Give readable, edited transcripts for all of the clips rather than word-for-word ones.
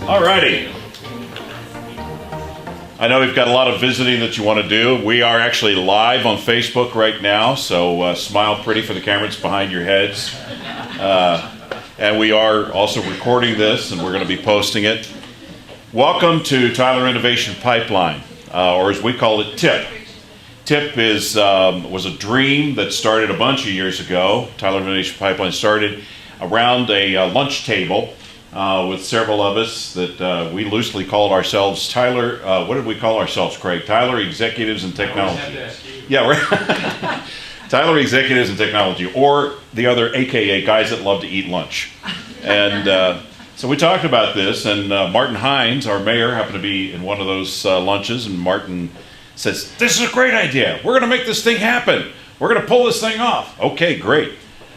Alrighty. I know we've got a lot of visiting that you want to do. We are actually live on Facebook right now, so smile pretty for the cameras behind your heads. And we are also recording this, and we're going to be posting it. Welcome to Tyler Innovation Pipeline, or as we call it, TIP. TIP was a dream that started a bunch of years ago. Tyler Innovation Pipeline started around a lunch table with several of us that we loosely called ourselves Tyler. What did we call ourselves, Craig? Tyler Executives in Technology. Yeah, right. Tyler Executives in Technology, or the other AKA guys that love to eat lunch. And so we talked about this, and Martin Hines, our mayor, happened to be in one of those lunches, and Martin says, "This is a great idea. We're going to make this thing happen. We're going to pull this thing off." Okay, great.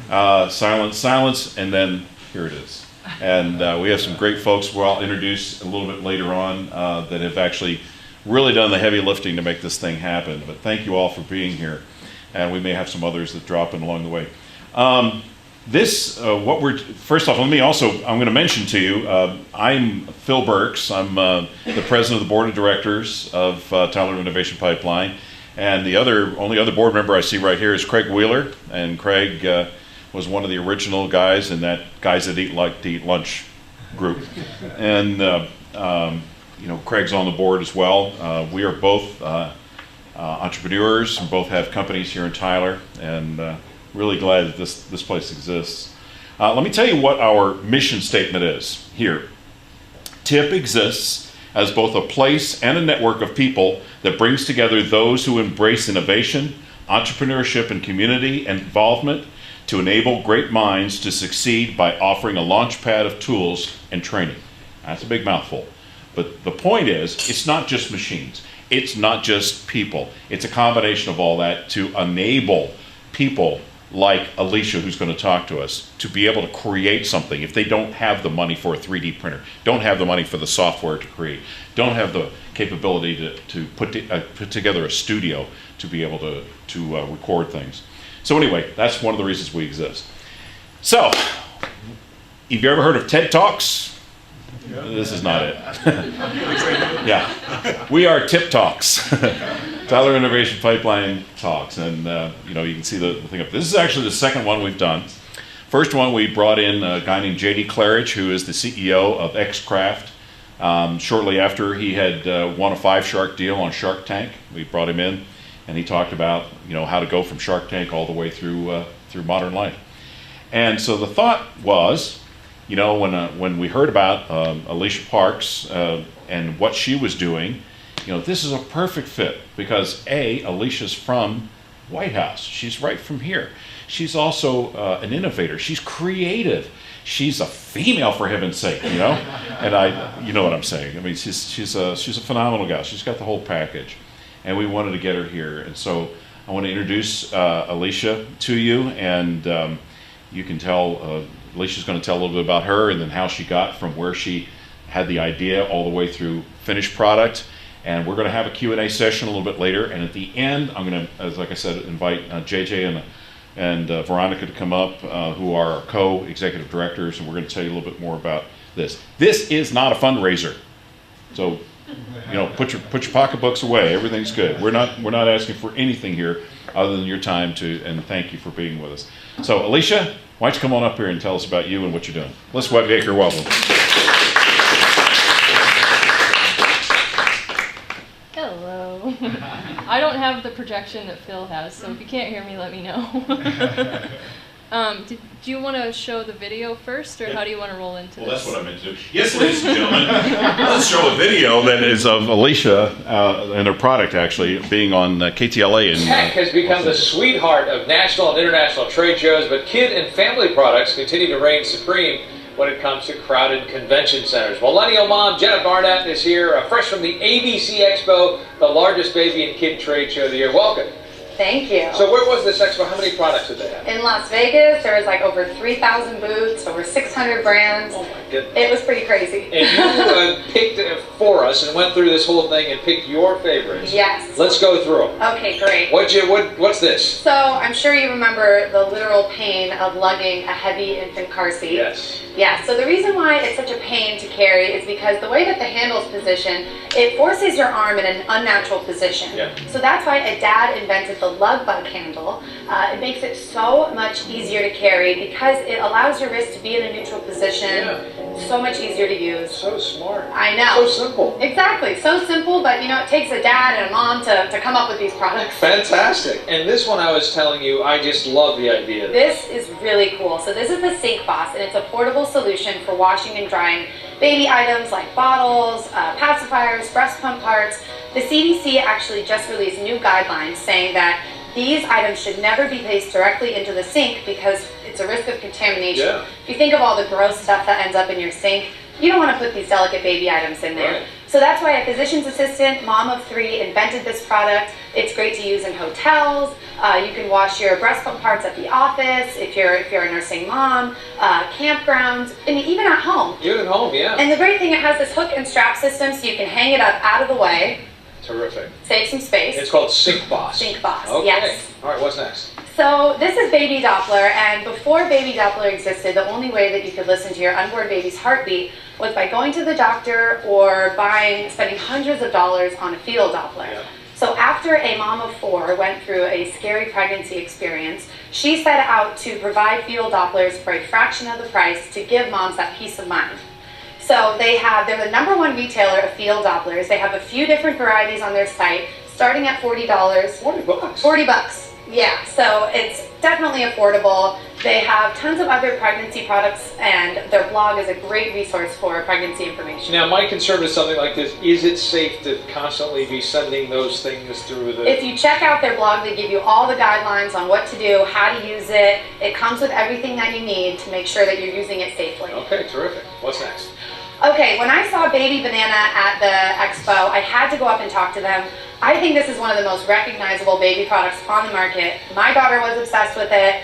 Silence, and then here it is. And we have some great folks who I'll introduce a little bit later on that have actually really done the heavy lifting to make this thing happen. But thank you all for being here. And we may have some others that drop in along the way. First off, I'm going to mention to you, I'm Phil Briggs. I'm the president of the board of directors of Tyler Innovation Pipeline. And the only other board member I see right here is Craig Wheeler. And Craig was one of the original guys in that Guys That Like to Eat Lunch group. And, Craig's on the board as well. We are both entrepreneurs and both have companies here in Tyler, and really glad that this place exists. Let me tell you what our mission statement is here. TIP exists as both a place and a network of people that brings together those who embrace innovation, entrepreneurship, and community involvement to enable great minds to succeed by offering a launch pad of tools and training. That's a big mouthful. But the point is, it's not just machines. It's not just people. It's a combination of all that to enable people like Alicia, who's going to talk to us, to be able to create something if they don't have the money for a 3D printer, don't have the money for the software to create, don't have the capability to put together a studio to be able to record things. So anyway, that's one of the reasons we exist. So, have you ever heard of TED Talks? Yeah. This is not it. Yeah, we are TIP Talks. Tyler Innovation Pipeline Talks, and you can see the thing up. This is actually the second one we've done. First one, we brought in a guy named J.D. Claridge, who is the CEO of Xcraft. Shortly after he had won a 5-shark deal on Shark Tank, we brought him in, and he talked about how to go from Shark Tank all the way through modern life. And so the thought was, when we heard about Alicia Parks and what she was doing, this is a perfect fit because Alicia's from White House. She's right from here. She's also an innovator. She's creative. She's a female, for heaven's sake, And you know what I'm saying. I mean, she's a phenomenal gal. She's got the whole package, and we wanted to get her here. And so I want to introduce Alicia to you, and you can tell. Alicia's going to tell a little bit about her and then how she got from where she had the idea all the way through finished product. And we're going to have a Q&A session a little bit later. And at the end, I'm going to, like I said, invite JJ and Veronica to come up, who are our co-executive directors. And we're going to tell you a little bit more about this. This is not a fundraiser. So, put your pocketbooks away. Everything's good. We're not asking for anything here other than your time and thank you for being with us. So, Alicia, why don't you come on up here and tell us about you and what you're doing. Let's make her welcome. Hello. I don't have the projection that Phil has, so if you can't hear me, let me know. Do you want to show the video first, or how do you want to roll into this? Well, that's what I meant to do. Yes, ladies and gentlemen, let's show a video that is of Alicia and her product actually being on KTLA. Tech has become the sweetheart of national and international trade shows, but kid and family products continue to reign supreme when it comes to crowded convention centers. Millennial mom Jenna Barnett is here, fresh from the ABC Expo, the largest baby and kid trade show of the year. Welcome. Thank you. So where was this expo? How many products did they have? In Las Vegas, there was like over 3,000 booths, over 600 brands. Oh my goodness. It was pretty crazy. And you picked it for us and went through this whole thing and picked your favorites. Yes. Let's go through them. Okay, great. What's this? So I'm sure you remember the literal pain of lugging a heavy infant car seat. Yes. Yeah, so the reason why it's such a pain to carry is because the way that the handle's positioned, it forces your arm in an unnatural position. Yeah. So that's why a dad invented the lug bug handle. It makes it so much easier to carry because it allows your wrist to be in a neutral position. Yeah. So much easier to use. So smart. I know. So simple. Exactly, so simple, but you know, it takes a dad and a mom to come up with these products. Fantastic. And this one I was telling you, I just love the idea. This is really cool. So this is the Sink Boss, and it's a portable solution for washing and drying baby items like bottles, pacifiers, breast pump parts. The CDC actually just released new guidelines saying that these items should never be placed directly into the sink because it's a risk of contamination. Yeah. If you think of all the gross stuff that ends up in your sink, you don't want to put these delicate baby items in there. Right. So that's why a physician's assistant, mom of 3, invented this product. It's great to use in hotels. You can wash your breast pump parts at the office if you're a nursing mom, campgrounds, and even at home. Even at home, yeah. And the great thing, it has this hook and strap system so you can hang it up out of the way, Terrific. save some space. It's called Sink Boss. Sink Boss, Okay. yes. All right, what's next? So this is Baby Doppler, and before Baby Doppler existed, the only way that you could listen to your unborn baby's heartbeat was by going to the doctor or spending hundreds of dollars on a fetal Doppler. Yeah. So after a mom of 4 went through a scary pregnancy experience, she set out to provide fetal Dopplers for a fraction of the price to give moms that peace of mind. So they're the #1 retailer of fetal Dopplers. They have a few different varieties on their site, starting at $40. $40. $40. Yeah, so it's definitely affordable. They have tons of other pregnancy products, and their blog is a great resource for pregnancy information. Now, my concern is something like this. Is it safe to constantly be sending those things through the... If you check out their blog, they give you all the guidelines on what to do, how to use it. It comes with everything that you need to make sure that you're using it safely. Okay, terrific. What's next? Okay, when I saw Baby Banana at the expo, I had to go up and talk to them. I think this is one of the most recognizable baby products on the market. My daughter was obsessed with it.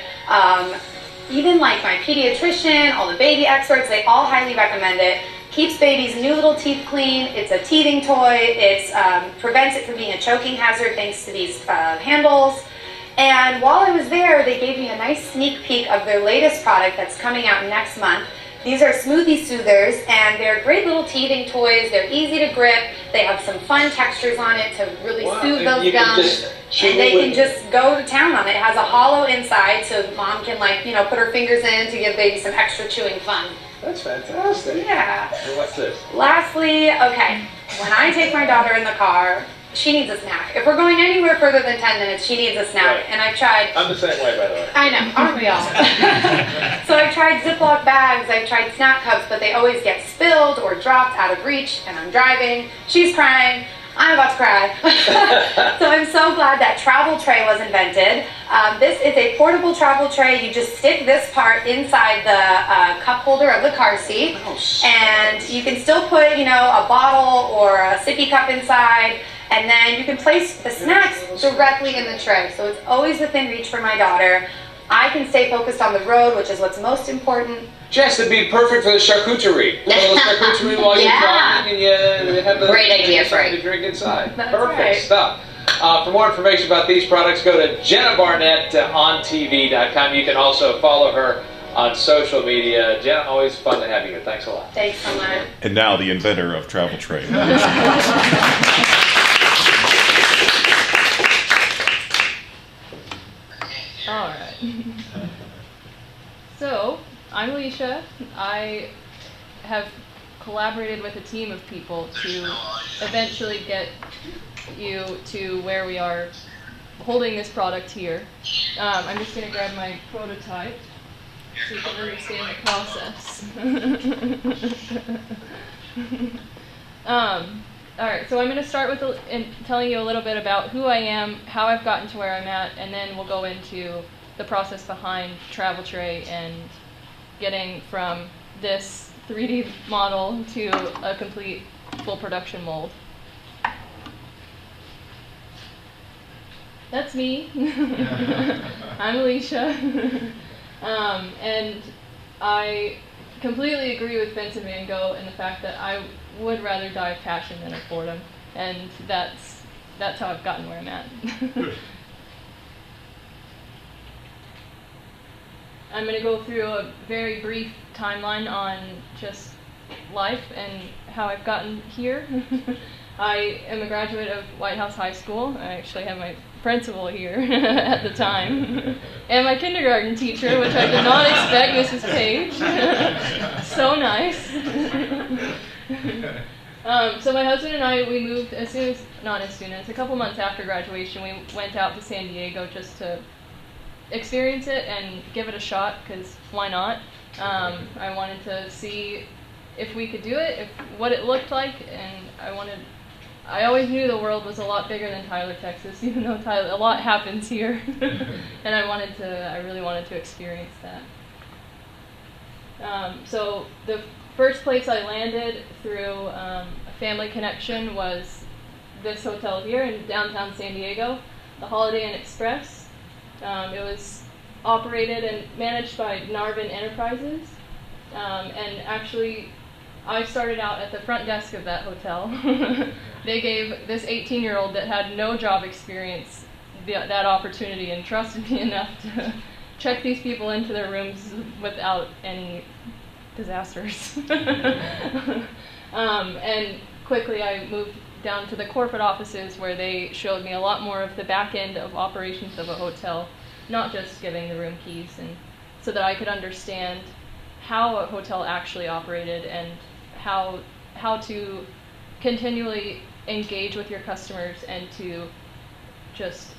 Even like my pediatrician, all the baby experts, they all highly recommend it. Keeps babies' new little teeth clean. It's a teething toy. It prevents it from being a choking hazard thanks to these handles. And while I was there, they gave me a nice sneak peek of their latest product that's coming out next month. These are smoothie soothers, and they're great little teething toys. They're easy to grip. They have some fun textures on it to really soothe those you can gums. just chew And they with- can just go to town on it. It has a hollow inside, so mom can put her fingers in to give baby some extra chewing fun. That's fantastic. Yeah. And what's this? Lastly, okay, when I take my daughter in the car, she needs a snack. If we're going anywhere further than 10 minutes, she needs a snack. Right. And I've tried... I'm the same way, by the way. I know, aren't we all? So I've tried Ziploc bags, I've tried snack cups, but they always get spilled or dropped out of reach, and I'm driving, she's crying, I'm about to cry. So I'm so glad that travel tray was invented. This is a portable travel tray. You just stick this part inside the cup holder of the car seat, and you can still put, a bottle or a sippy cup inside. And then you can place the snacks directly in the tray. So it's always within reach for my daughter. I can stay focused on the road, which is what's most important. Jess, it'd be perfect for the charcuterie. A little charcuterie while you're Yeah. driving, and you have the Great idea, something Frank. to drink inside. That's Perfect right. stuff. For more information about these products, go to Jenna Barnett on TV.com. You can also follow her on social media. Jenna, always fun to have you here. Thanks a lot. Thanks so much. And now the inventor of travel tray. All right. So, I'm Alicia. I have collaborated with a team of people to eventually get you to where we are holding this product here. I'm just going to grab my prototype so you can understand the process. Alright, so I'm going to start with telling you a little bit about who I am, how I've gotten to where I'm at, and then we'll go into the process behind Travel Tray and getting from this 3D model to a complete full production mold. that's me. I'm Alicia. And I completely agree with Vincent Van Gogh in the fact that I would rather die of passion than of boredom. And that's how I've gotten where I'm at. I'm going to go through a very brief timeline on just life and how I've gotten here. I am a graduate of White House High School. I actually have my principal here at the time, and my kindergarten teacher, which I did not expect, Mrs. Page. So nice. So my husband and I, we moved a couple months after graduation, we went out to San Diego just to experience it and give it a shot, because why not? I wanted to see if we could do it, what it looked like, and I always knew the world was a lot bigger than Tyler, Texas, even though a lot happens here. And I really wanted to experience that. So the first place I landed through a family connection was this hotel here in downtown San Diego, the Holiday Inn Express. It was operated and managed by Narvin Enterprises, and actually I started out at the front desk of that hotel. They gave this 18-year-old that had no job experience that opportunity and trusted me enough to check these people into their rooms without any disasters. And quickly I moved down to the corporate offices, where they showed me a lot more of the back end of operations of a hotel, not just giving the room keys, and so that I could understand how a hotel actually operated and how to continually engage with your customers, and to just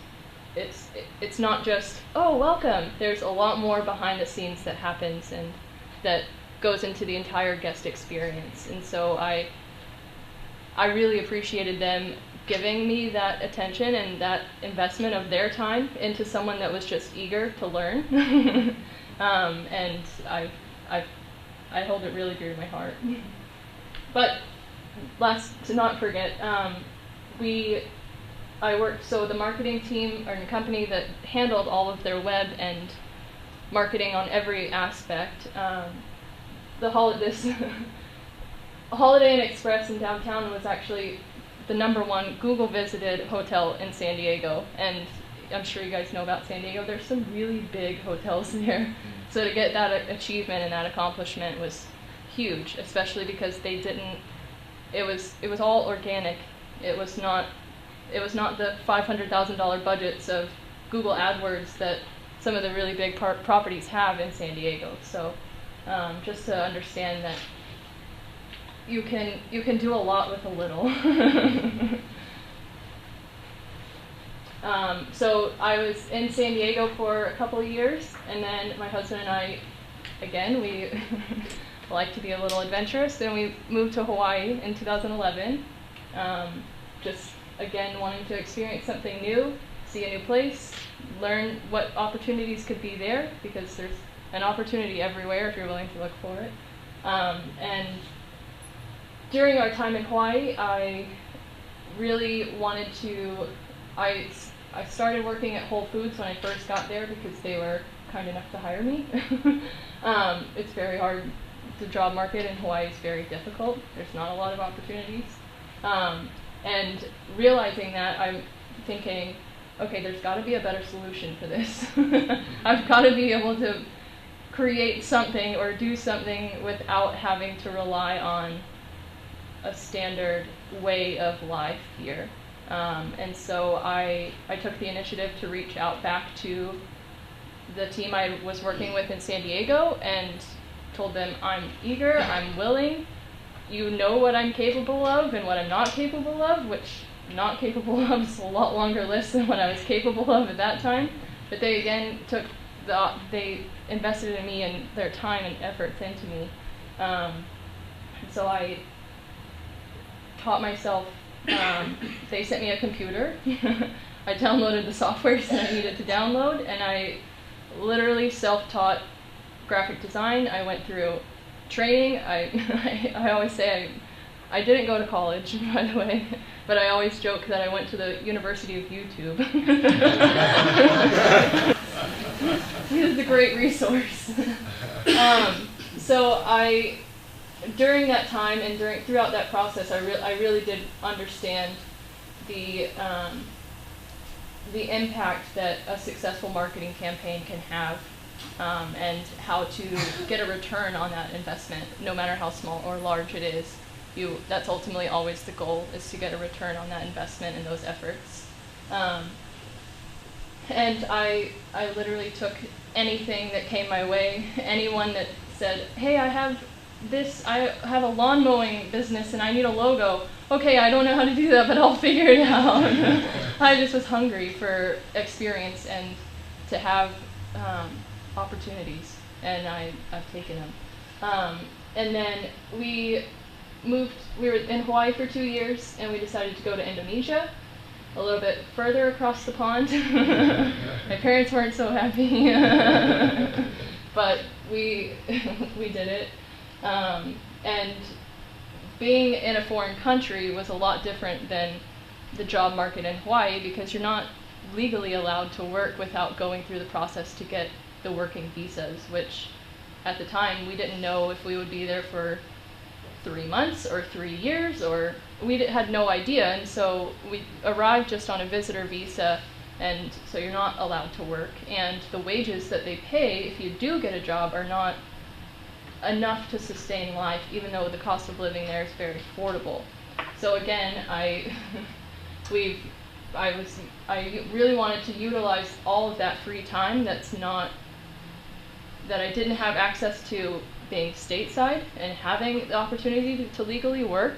it's not just, oh, welcome. There's a lot more behind the scenes that happens and that goes into the entire guest experience. And so I really appreciated them giving me that attention and that investment of their time into someone that was just eager to learn. And I hold it really dear to my heart. But last to not forget, I worked, so the marketing team, or the company that handled all of their web and marketing on every aspect. This Holiday Inn Express in downtown was actually the #1 Google visited hotel in San Diego, and I'm sure you guys know about San Diego. There's some really big hotels there, so to get that achievement and that accomplishment was huge, especially because they didn't. It was all organic. It was not the $500,000 budgets of Google AdWords that some of the really big properties have in San Diego. So just to understand that you can do a lot with a little. So I was in San Diego for a couple of years, and then my husband and I, again, we like to be a little adventurous, and we moved to Hawaii in 2011. Just again wanting to experience something new, see a new place, learn what opportunities could be there, because there's an opportunity everywhere if you're willing to look for it. And during our time in Hawaii, I really wanted to, I started working at Whole Foods when I first got there, because they were kind enough to hire me. It's very hard. The job market in Hawaii is very difficult. There's not a lot of opportunities. And realizing that, I'm thinking, okay, there's got to be a better solution for this. I've got to be able to create something or do something without having to rely on a standard way of life here. And so I took the initiative to reach out back to the team I was working with in San Diego and told them, I'm eager, I'm willing, you know what I'm capable of and what I'm not capable of, which not capable of is a lot longer list than what I was capable of at that time. But they again they invested in me and their time and efforts into me. So I taught myself, they sent me a computer. I downloaded the software that I needed to download, and I literally self-taught graphic design. I went through training. I always say I didn't go to college, by the way. But I always joke that I went to the University of YouTube. It is a great resource. So during that time and throughout that process, I really did understand the impact that a successful marketing campaign can have, and how to get a return on that investment, no matter how small or large it is. That's ultimately always the goal, is to get a return on that investment and those efforts. And I literally took anything that came my way. Anyone that said, hey, I have a lawn mowing business and I need a logo. Okay, I don't know how to do that, but I'll figure it out. I just was hungry for experience and to have opportunities, and I've taken them. And then we were in Hawaii for 2 years, and we decided to go to Indonesia, a little bit further across the pond. My parents weren't so happy, but we did it. And being in a foreign country was a lot different than the job market in Hawaii, because you're not legally allowed to work without going through the process to get the working visas, which at the time we didn't know if we would be there for 3 months or 3 years, or we had no idea. And so we arrived just on a visitor visa, and so you're not allowed to work, and the wages that they pay if you do get a job are not enough to sustain life, even though the cost of living there is very affordable. So again, I really wanted to utilize all of that free time that I didn't have access to being stateside, and having the opportunity to legally work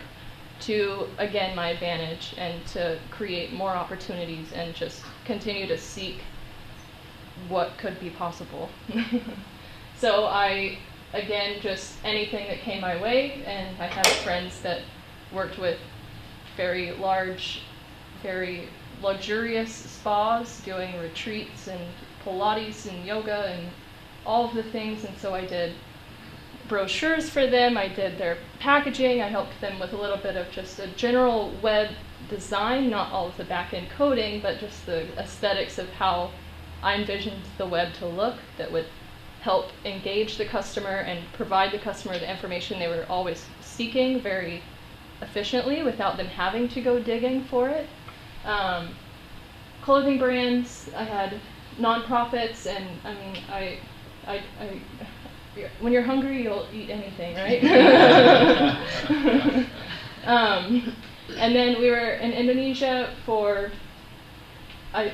to, again, my advantage, and to create more opportunities and just continue to seek what could be possible. So again, just anything that came my way, and I have friends that worked with very large, very luxurious spas, doing retreats and Pilates and yoga and all of the things, and so I did brochures for them, I did their packaging, I helped them with a little bit of just a general web design, not all of the back-end coding, but just the aesthetics of how I envisioned the web to look that would help engage the customer and provide the customer the information they were always seeking very efficiently without them having to go digging for it. Clothing brands, I had nonprofits, and I mean, when you're hungry, you'll eat anything, right? And then we were in Indonesia I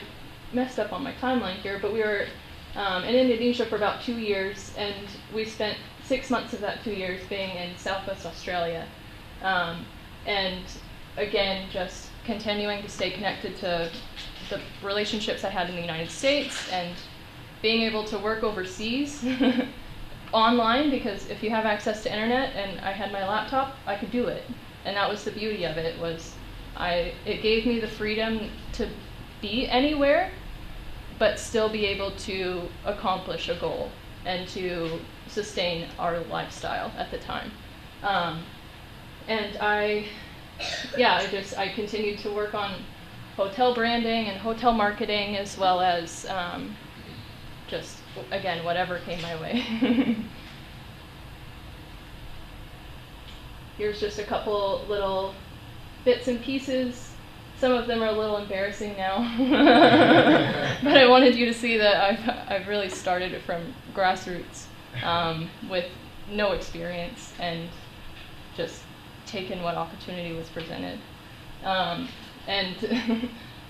messed up on my timeline here, but we were in Indonesia for about 2 years, and we spent 6 months of that 2 years being in Southwest Australia. And again, just continuing to stay connected to the relationships I had in the United States, and being able to work overseas online, because if you have access to internet and I had my laptop, I could do it. And that was the beauty of it, it gave me the freedom to be anywhere, but still be able to accomplish a goal and to sustain our lifestyle at the time. And I continued to work on hotel branding and hotel marketing, as well as just, again, whatever came my way. Here's just a couple little bits and pieces. Some of them are a little embarrassing now, but I wanted you to see that I've really started it from grassroots, with no experience, and just taken what opportunity was presented. And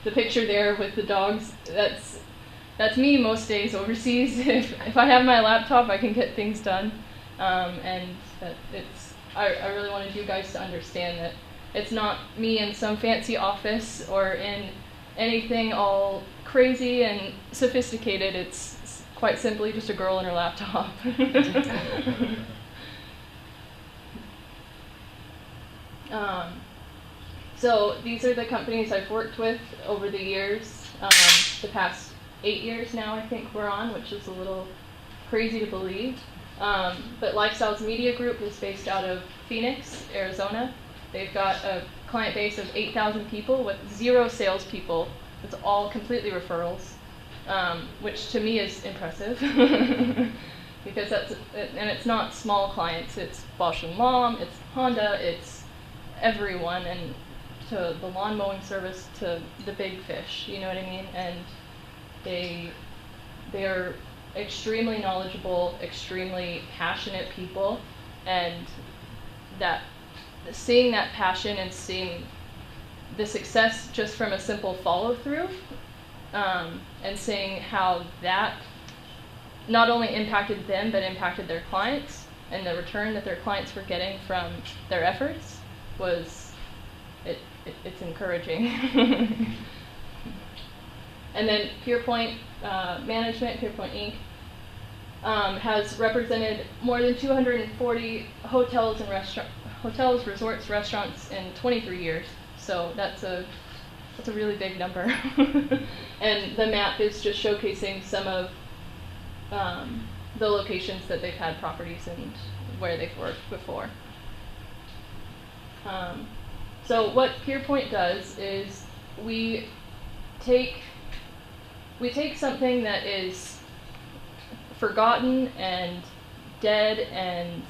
the picture there with the dogs, that's me most days overseas. If I have my laptop, I can get things done, and that I really wanted you guys to understand that it's not me in some fancy office or in anything all crazy and sophisticated. It's quite simply just a girl and her laptop. So these are the companies I've worked with over the years. The past 8 years now, I think we're on, which is a little crazy to believe. But Lifestyles Media Group is based out of Phoenix, Arizona. They've got a client base of 8,000 people with 0 salespeople. It's all completely referrals, which to me is impressive because and it's not small clients. It's Bosch and Lomb, it's Honda, it's everyone, and to the lawn mowing service to the big fish. You know what I mean? And they are extremely knowledgeable, extremely passionate people, and that seeing that passion and seeing the success just from a simple follow through, and seeing how that not only impacted them but impacted their clients, and the return that their clients were getting from their efforts was it's encouraging. And then PurePoint Management, PurePoint Inc. Has represented more than 240 hotels and resorts, restaurants in 23 years. So that's a really big number. And the map is just showcasing some of the locations that they've had properties and where they've worked before. So what PurePoint does is we take something that is forgotten and dead and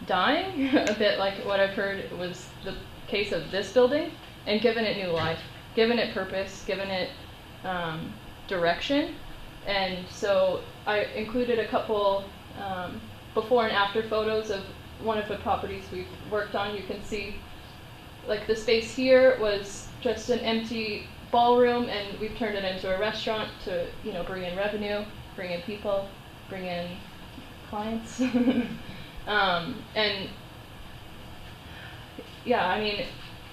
dying, a bit like what I've heard was the case of this building, and given it new life, given it purpose, given it direction. And so I included a couple before and after photos of one of the properties we've worked on. You can see like the space here was just an empty ballroom, and we've turned it into a restaurant to, you know, bring in revenue, bring in people, bring in clients. And yeah, I mean,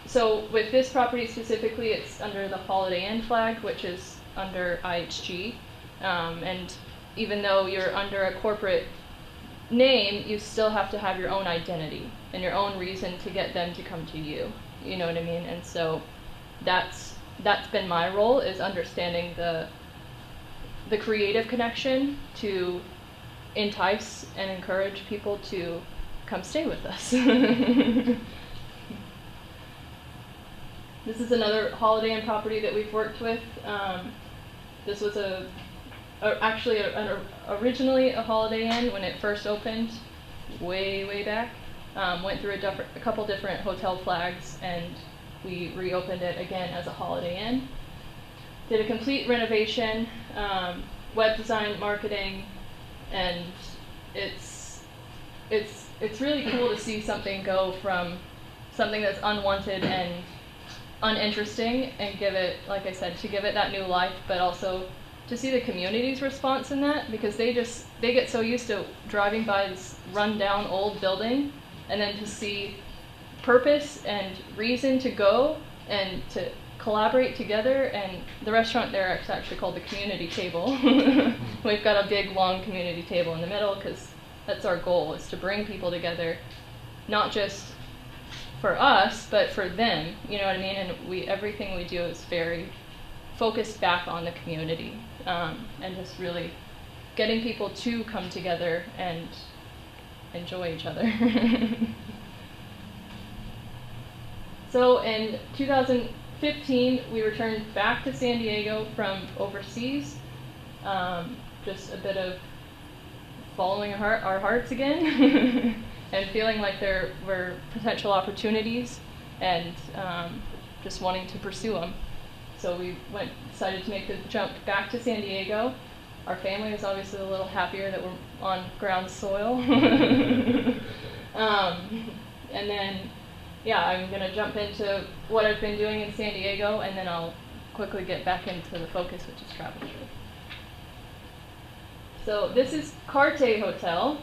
so with this property specifically, it's under the Holiday Inn flag, which is under IHG. And even though you're under a corporate name, you still have to have your own identity and your own reason to get them to come to you. You know what I mean? And so that's been my role, is understanding the creative connection to entice and encourage people to come stay with us. This is another Holiday Inn property that we've worked with. This was actually originally a Holiday Inn when it first opened, way back. Went through a couple different hotel flags, and we reopened it again as a Holiday Inn. Did a complete renovation, web design, marketing, and it's really cool to see something go from something that's unwanted and uninteresting and give it, like I said, to give it that new life, but also to see the community's response in that, because they get so used to driving by this rundown old building, and then to see purpose and reason to go and to collaborate together. And the restaurant there is actually called the Community Table. We've got a big long community table in the middle because that's our goal, is to bring people together, not just for us, but for them, you know what I mean? And everything we do is very focused back on the community, and just really getting people to come together and enjoy each other. So in 2015, we returned back to San Diego from overseas, just a bit of following our hearts again, and feeling like there were potential opportunities, and just wanting to pursue them. So we decided to make the jump back to San Diego. Our family was obviously a little happier that we're on ground soil. And then, yeah, I'm going to jump into what I've been doing in San Diego, and then I'll quickly get back into the focus, which is travel trade. So this is Carte Hotel.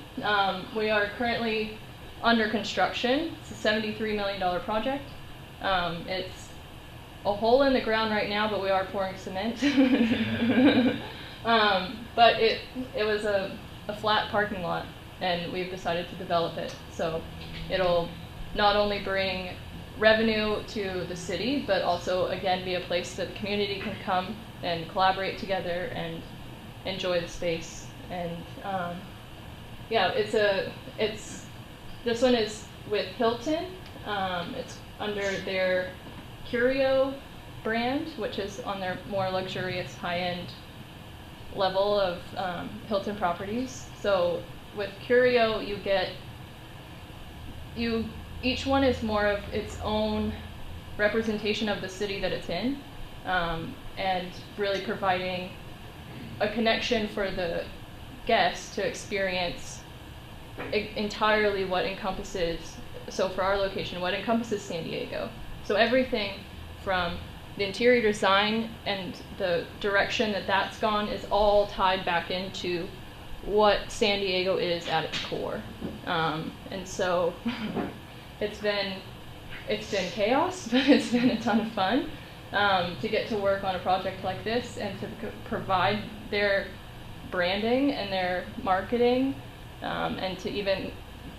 We are currently under construction. It's a $73 million project. It's a hole in the ground right now, but we are pouring cement. But it was a flat parking lot, and we've decided to develop it. So it'll not only bring revenue to the city, but also, again, be a place that the community can come and collaborate together and enjoy the space. And yeah, this one is with Hilton. It's under their Curio brand, which is on their more luxurious high-end level of Hilton properties. So with Curio, you get, each one is more of its own representation of the city that it's in, and really providing a connection for the guests to experience entirely what encompasses, so for our location, what encompasses San Diego. So everything from the interior design and the direction that that's gone is all tied back into what San Diego is at its core. And so it's been chaos, but it's been a ton of fun to get to work on a project like this and to provide their branding and their marketing, and to even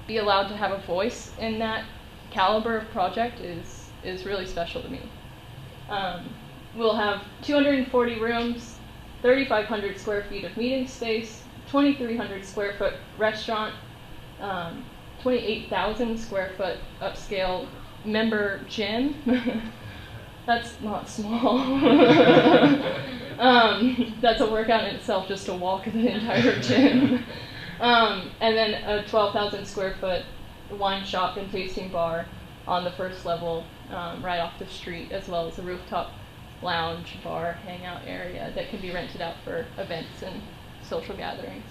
be allowed to have a voice in that caliber of project is really special to me. We'll have 240 rooms, 3,500 square feet of meeting space, 2,300 square foot restaurant, 28,000 square foot upscale member gym. That's not small. That's a workout in itself just to walk the entire gym. And then a 12,000 square foot wine shop and tasting bar on the first level, right off the street, as well as a rooftop lounge, bar, hangout area that can be rented out for events and social gatherings.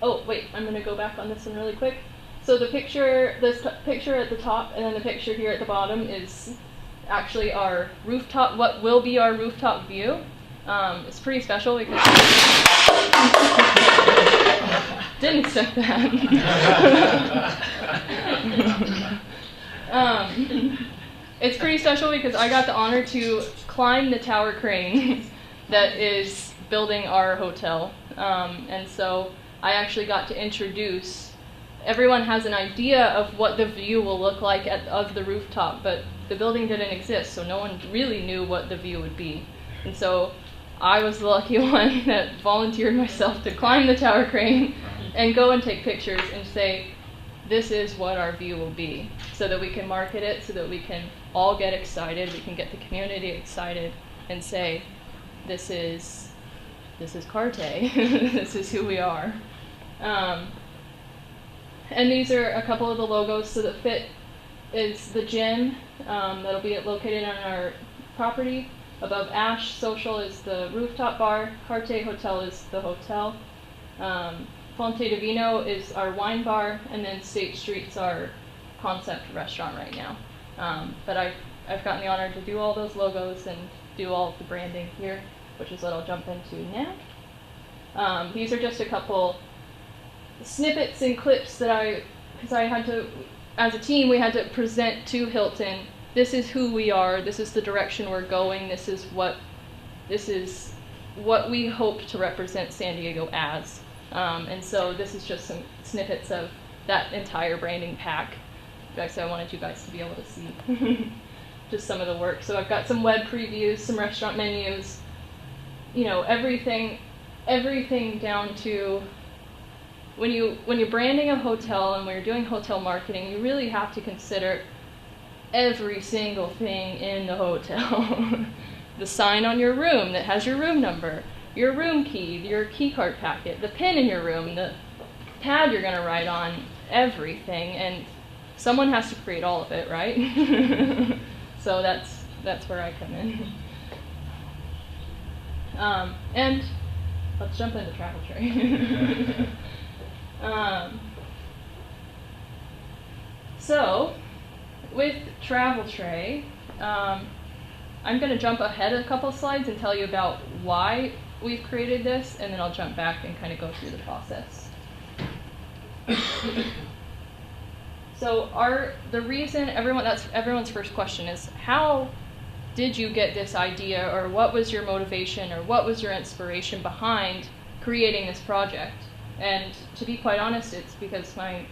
Oh, wait, I'm going to go back on this one really quick. So the picture, this picture at the top and then the picture here at the bottom is actually our rooftop, what will be our rooftop view. It's pretty special because didn't expect that. It's pretty special because I got the honor to climb the tower crane that is building our hotel. And so I actually got to introduce, everyone has an idea of what the view will look like of the rooftop, but the building didn't exist, so no one really knew what the view would be. And so I was the lucky one that volunteered myself to climb the tower crane and go and take pictures and say, this is what our view will be, so that we can market it, so that we can all get excited, we can get the community excited and say, this is Carte, this is who we are. And these are a couple of the logos. So the Fit is the gym that'll be located on our property. Above Ash Social is the rooftop bar. Carte Hotel is the hotel. Fonte Divino is our wine bar, and then State Street's our concept restaurant right now. But I've gotten the honor to do all those logos and do all of the branding here, which is what I'll jump into now. These are just a couple snippets and clips that because I had to, as a team, we had to present to Hilton, this is who we are, this is the direction we're going, this is what we hope to represent San Diego as. And so this is just some snippets of that entire branding pack. So I wanted you guys to be able to see just some of the work. So I've got some web previews, some restaurant menus, you know, everything down to when you're branding a hotel and when you're doing hotel marketing, you really have to consider every single thing in the hotel. The sign on your room that has your room number, your room key, your key card packet, the pin in your room, the pad you're gonna write on, everything, and someone has to create all of it, right? So that's where I come in. And let's jump into Travel Tray. So with Travel Tray, I'm going to jump ahead a couple slides and tell you about why we've created this, and then I'll jump back and kind of go through the process. So the reason that's everyone's first question is, how did you get this idea, or what was your motivation, or what was your inspiration behind creating this project? And to be quite honest, it's because my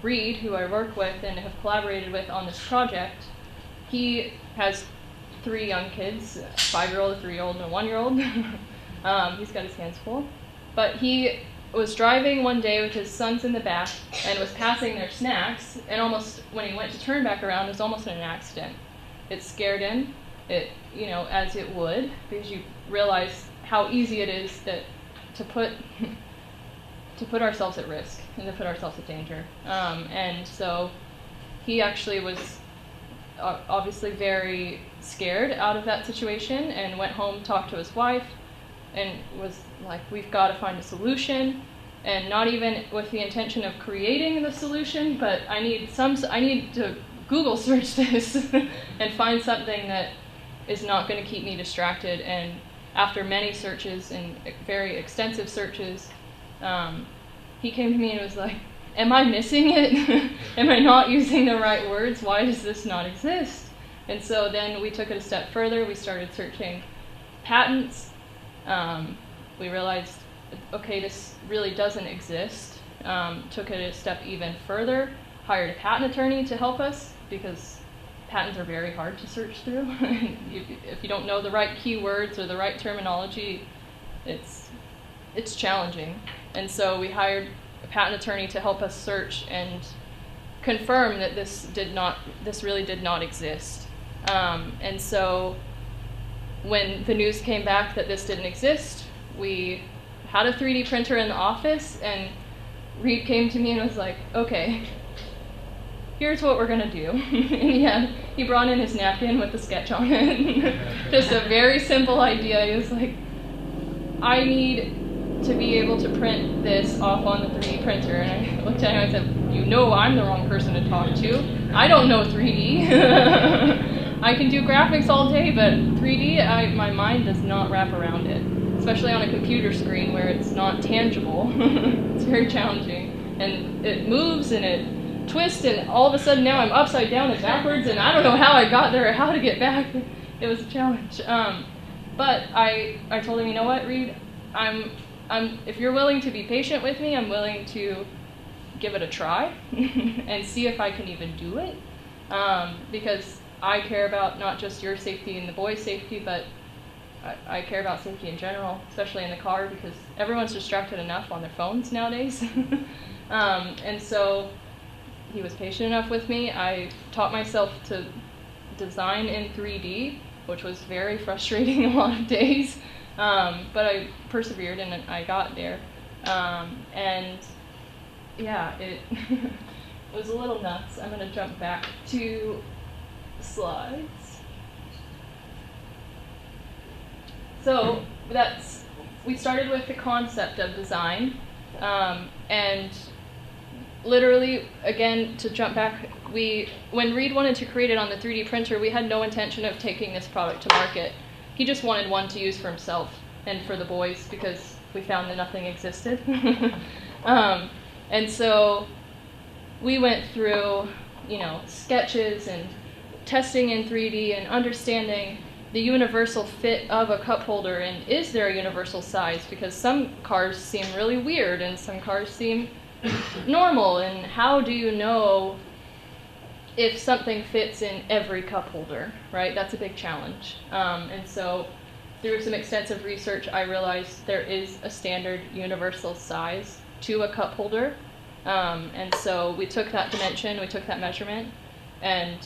Reed, who I work with and have collaborated with on this project, he has 3 young kids, a 5-year-old, a 3-year-old, and a 1-year-old. He's got his hands full. But he was driving one day with his sons in the back and was passing their snacks, and almost when he went to turn back around, it was almost in an accident. It scared him, as it would, because you realize how easy it is to put ourselves at risk and to put ourselves at danger. And so he actually was obviously very scared out of that situation and went home, talked to his wife, and was like, we've got to find a solution, and not even with the intention of creating the solution, but I need to Google search this and find something that is not going to keep me distracted. And after many searches and very extensive searches, he came to me and was like, am I missing it? Am I not using the right words? Why does this not exist? And so then we took it a step further. We started searching patents. We realized, okay, this really doesn't exist. Took it a step even further, hired a patent attorney to help us, because patents are very hard to search through. If you don't know the right keywords or the right terminology, it's challenging. And so we hired a patent attorney to help us search and confirm that this really did not exist. And so when the news came back that this didn't exist, we had a 3D printer in the office, and Reed came to me and was like, okay, here's what we're gonna do. And he brought in his napkin with the sketch on it. Just a very simple idea. He was like, I need to be able to print this off on the 3D printer. And I looked at him and I said, you know I'm the wrong person to talk to. I don't know 3D. I can do graphics all day, but 3D, my mind does not wrap around it. Especially on a computer screen where it's not tangible. It's very challenging. And it moves and it twists, and all of a sudden now I'm upside down and backwards, and I don't know how I got there or how to get back. It was a challenge. But I told him, you know what, Reed, if you're willing to be patient with me, I'm willing to give it a try and see if I can even do it. Because I care about not just your safety and the boys' safety, but I care about safety in general, especially in the car, because everyone's distracted enough on their phones nowadays. And so he was patient enough with me. I taught myself to design in 3D, which was very frustrating a lot of days. But I persevered and I got there. And yeah, it was a little nuts. I'm going to jump back to slides. So we started with the concept of design, and literally, again, to jump back, when Reed wanted to create it on the 3D printer, we had no intention of taking this product to market. He just wanted one to use for himself and for the boys, because we found that nothing existed. And so we went through, sketches and testing in 3D and understanding the universal fit of a cup holder, and is there a universal size, because some cars seem really weird and some cars seem normal, and how do you know if something fits in every cup holder, right? That's a big challenge. And so through some extensive research, I realized there is a standard universal size to a cup holder. And so we took that dimension, we took that measurement, and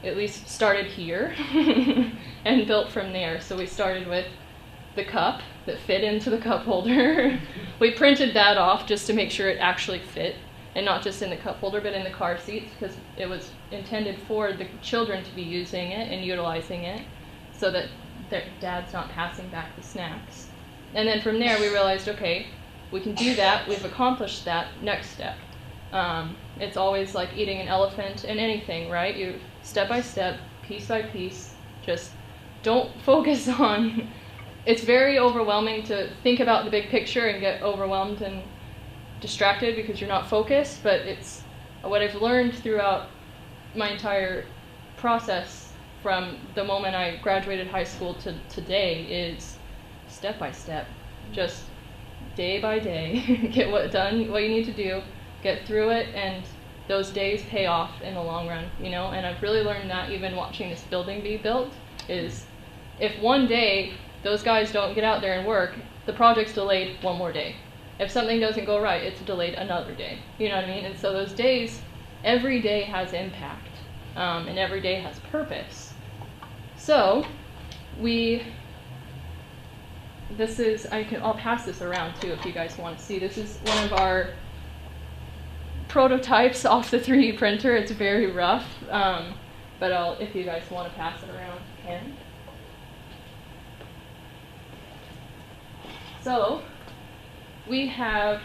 at least started here and built from there. So we started with the cup that fit into the cup holder. We printed that off just to make sure it actually fit, and not just in the cup holder, but in the car seats, because it was intended for the children to be using it and utilizing it, so that their dad's not passing back the snacks. And then from there we realized, okay, we can do that, we've accomplished that, next step. It's always like eating an elephant in anything, right? You step by step, piece by piece, just don't focus on, it's very overwhelming to think about the big picture and get overwhelmed and distracted because you're not focused, but it's what I've learned throughout my entire process from the moment I graduated high school to today is step by step, just day by day, get what you need to do, get through it, and those days pay off in the long run, and I've really learned that even watching this building be built, is if one day those guys don't get out there and work, the project's delayed one more day. if something doesn't go right, it's delayed another day. You know what I mean? And so those days, every day has impact, and every day has purpose. So I'll pass this around too if you guys want to see. This is one of our prototypes off the 3D printer. It's very rough, but if you guys want to pass it around, you can. So we have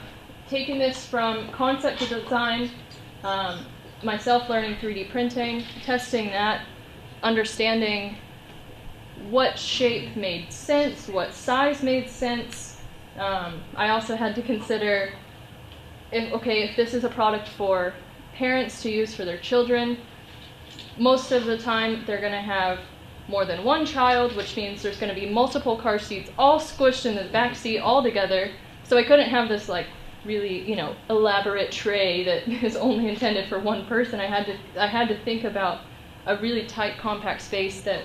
taken this from concept to design, myself learning 3D printing, testing that, understanding what shape made sense, what size made sense. I also had to consider if this is a product for parents to use for their children, most of the time they're going to have more than one child, which means there's going to be multiple car seats all squished in the back seat all together. So I couldn't have this like really, elaborate tray that is only intended for one person. I had to think about a really tight, compact space that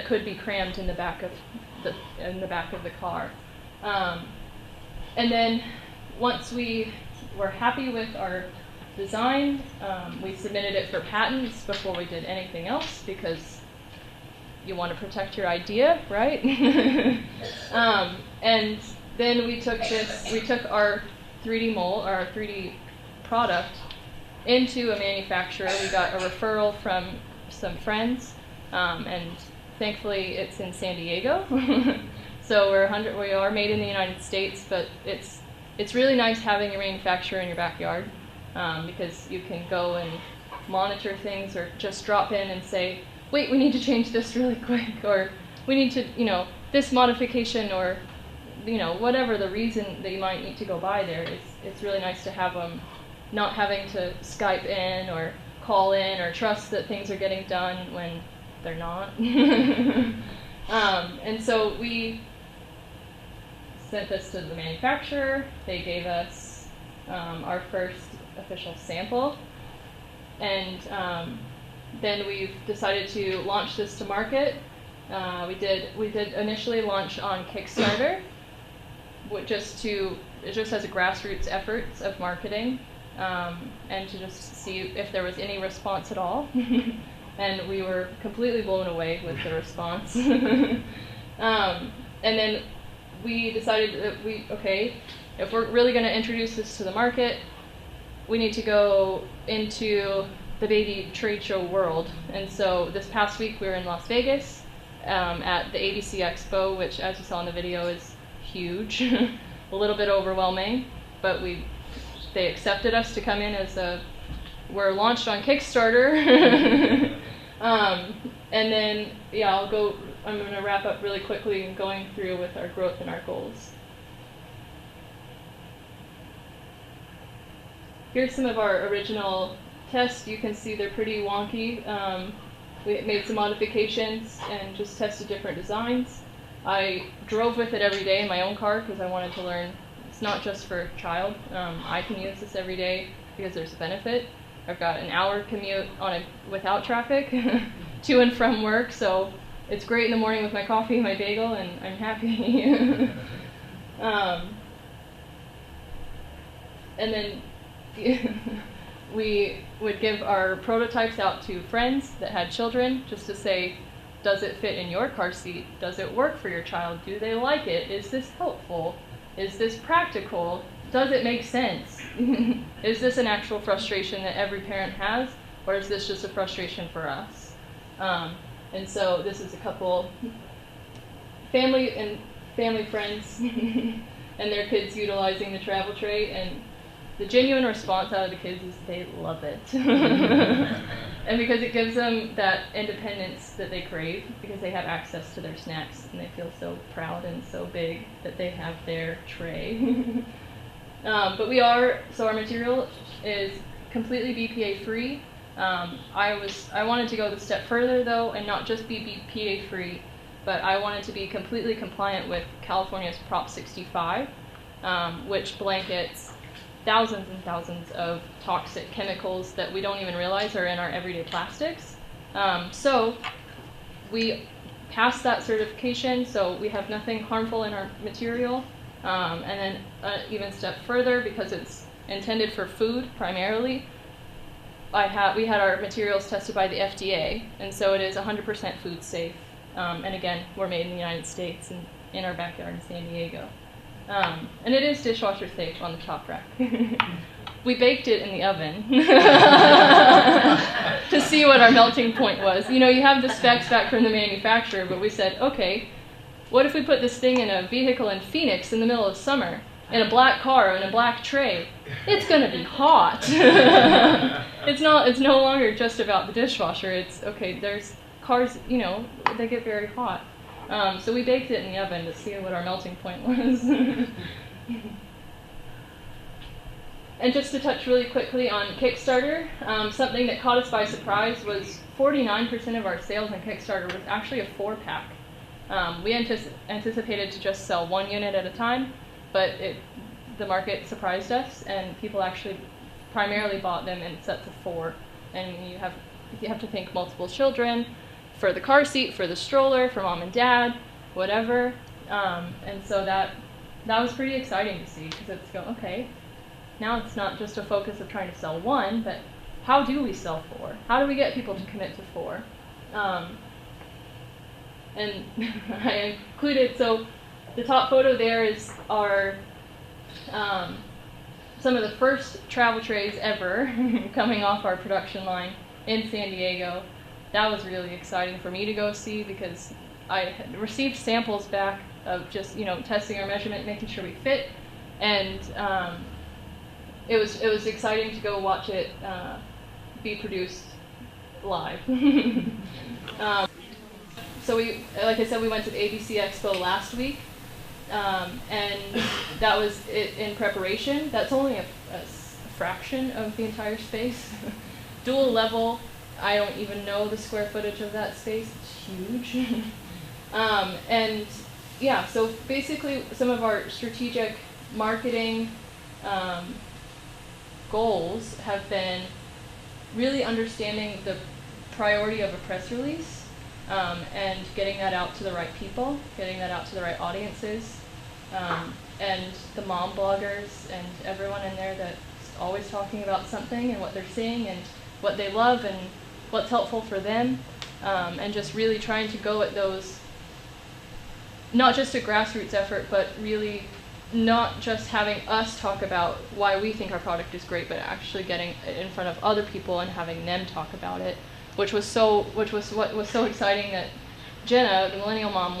could be crammed in the back of the car. And then once we were happy with our design, we submitted it for patents before we did anything else, because you want to protect your idea, right? And then we took our 3D mold, our 3D product, into a manufacturer. We got a referral from some friends, and thankfully it's in San Diego. So we are made in the United States, but it's really nice having a manufacturer in your backyard, because you can go and monitor things, or just drop in and say, wait, we need to change this really quick, or we need to, this modification, or whatever the reason that you might need to go by there. It's really nice to have them not having to Skype in or call in or trust that things are getting done when they're not. And so we sent this to the manufacturer. They gave us our first official sample, and then we've decided to launch this to market. We did initially launch on Kickstarter, just as a grassroots efforts of marketing, and to just see if there was any response at all. And we were completely blown away with the response. And then we decided that if we're really going to introduce this to the market, we need to go into the baby trade show world. And so this past week we were in Las Vegas at the ABC Expo, which, as you saw in the video, is huge. A little bit overwhelming, but they accepted us to come in we're launched on Kickstarter. And then, I'm going to wrap up really quickly and going through with our growth and our goals. Here's some of our original tests. You can see they're pretty wonky. We made some modifications and just tested different designs. I drove with it every day in my own car because I wanted to learn it's not just for a child. I can use this every day because there's a benefit. I've got an hour commute without traffic to and from work, so it's great in the morning with my coffee and my bagel, and I'm happy. And then we would give our prototypes out to friends that had children, just to say, does it fit in your car seat? Does it work for your child? Do they like it? Is this helpful? Is this practical? Does it make sense? Is this an actual frustration that every parent has, or is this just a frustration for us? And so this is a couple family friends and their kids utilizing the travel tray, and the genuine response out of the kids is they love it. And because it gives them that independence that they crave, because they have access to their snacks and they feel so proud and so big that they have their tray. But our material is completely BPA free. I wanted to go the step further though, and not just be BPA free, but I wanted to be completely compliant with California's Prop 65, which blankets thousands and thousands of toxic chemicals that we don't even realize are in our everyday plastics. So we passed that certification, so we have nothing harmful in our material. And then even a step further, because it's intended for food primarily, we had our materials tested by the FDA, and so it is 100% food safe. And again, we're made in the United States and in our backyard in San Diego. And it is dishwasher safe on the top rack. We baked it in the oven to see what our melting point was. You know, you have the specs back from the manufacturer, but we said, okay, what if we put this thing in a vehicle in Phoenix in the middle of summer, in a black car, in a black tray? It's going to be hot. It's no longer just about the dishwasher. It's, okay, there's cars, you know, they get very hot. So we baked it in the oven to see what our melting point was. And just to touch really quickly on Kickstarter, something that caught us by surprise was 49% of our sales on Kickstarter was actually a 4-pack. We anticipated to just sell 1 unit at a time, but the market surprised us, and people actually primarily bought them in sets of 4. And you have to think multiple children, for the car seat, for the stroller, for mom and dad, whatever. And so that was pretty exciting to see, because it's okay. Now it's not just a focus of trying to sell 1, but how do we sell 4? How do we get people to commit to 4? And I included, so the top photo there is our, some of the first travel trays ever coming off our production line in San Diego. That was really exciting for me to go see, because I had received samples back of just, you know, testing our measurement, making sure we fit, and it was exciting to go watch it be produced live. So we, like I said, we went to the ABC Expo last week, and that was it in preparation. That's only a fraction of the entire space. Dual level, I don't even know the square footage of that space. It's huge. And yeah, so basically some of our strategic marketing goals have been really understanding the priority of a press release, and getting that out to the right people, getting that out to the right audiences, and the mom bloggers and everyone in there that's always talking about something and what they're seeing and what they love and what's helpful for them, and just really trying to go at those, not just a grassroots effort, but really not just having us talk about why we think our product is great, but actually getting it in front of other people and having them talk about it, which was what was so exciting that Jenna, the millennial mom,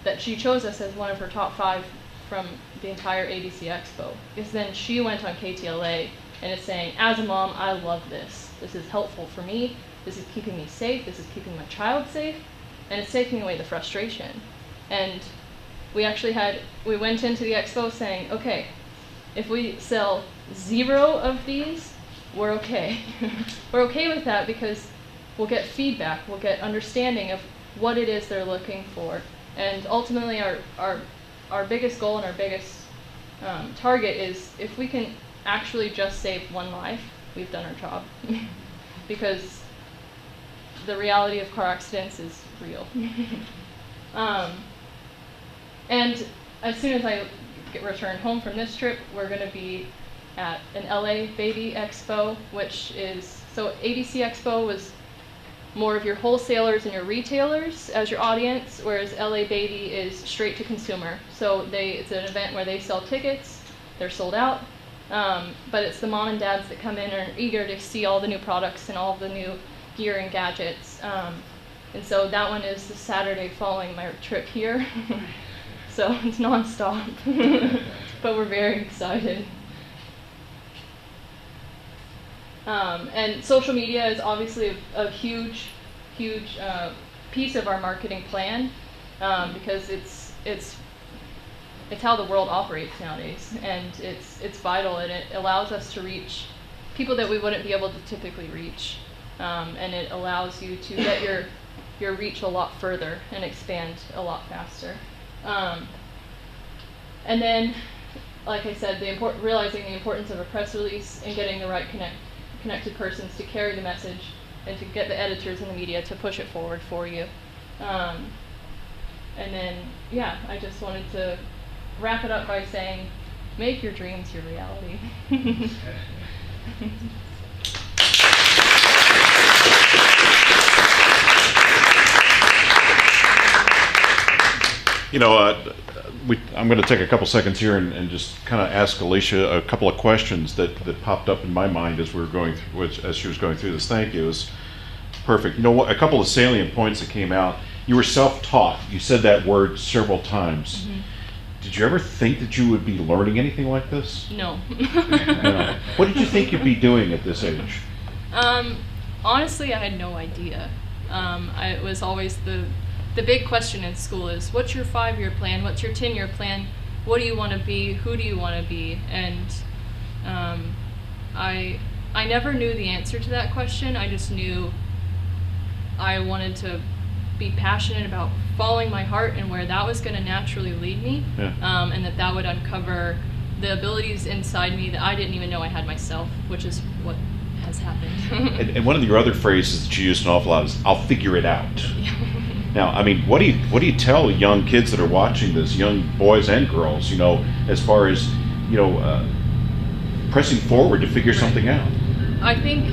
that she chose us as one of her top 5 from the entire ABC Expo, because then she went on KTLA and is saying, as a mom, I love this. This is helpful for me. This is keeping me safe. This is keeping my child safe, and it's taking away the frustration. And we went into the expo saying, okay, if we sell 0 of these, we're okay. We're okay with that, because we'll get feedback, we'll get understanding of what it is they're looking for. And ultimately our biggest goal and our biggest target is, if we can actually just save 1 life, we've done our job. Because the reality of car accidents is real. And as soon as I return home from this trip, we're going to be at an LA Baby Expo, which is, so ABC Expo was more of your wholesalers and your retailers as your audience, whereas LA Baby is straight to consumer. So it's an event where they sell tickets, they're sold out, but it's the mom and dads that come in and are eager to see all the new products and all the new gear and gadgets. And so that one is the Saturday following my trip here. So it's nonstop, but we're very excited. And social media is obviously a huge piece of our marketing plan, because it's how the world operates nowadays, and it's vital, and it allows us to reach people that we wouldn't be able to typically reach, and it allows you to get your reach a lot further and expand a lot faster. And then, like I said, realizing the importance of a press release and getting the right connected persons to carry the message and to get the editors and the media to push it forward for you. And then, yeah, I just wanted to wrap it up by saying, make your dreams your reality. I'm going to take a couple seconds here and just kind of ask Alicia a couple of questions that popped up in my mind as we were going through, as she was going through this. Thank you. It was perfect. You know what? A couple of salient points that came out. You were self-taught. You said that word several times. Mm-hmm. Did you ever think that you would be learning anything like this? No. No. What did you think you'd be doing at this age? Honestly, I had no idea. It was always the big question in school is, what's your 5-year plan? What's your 10-year plan? What do you want to be? Who do you want to be? And I never knew the answer to that question. I just knew I wanted to be passionate about following my heart and where that was going to naturally lead me, and that would uncover the abilities inside me that I didn't even know I had myself, which is what has happened. and one of your other phrases that you used an awful lot is, "I'll figure it out." Now, I mean, what do you tell young kids that are watching this, young boys and girls, as far as, pressing forward to figure something out? I think,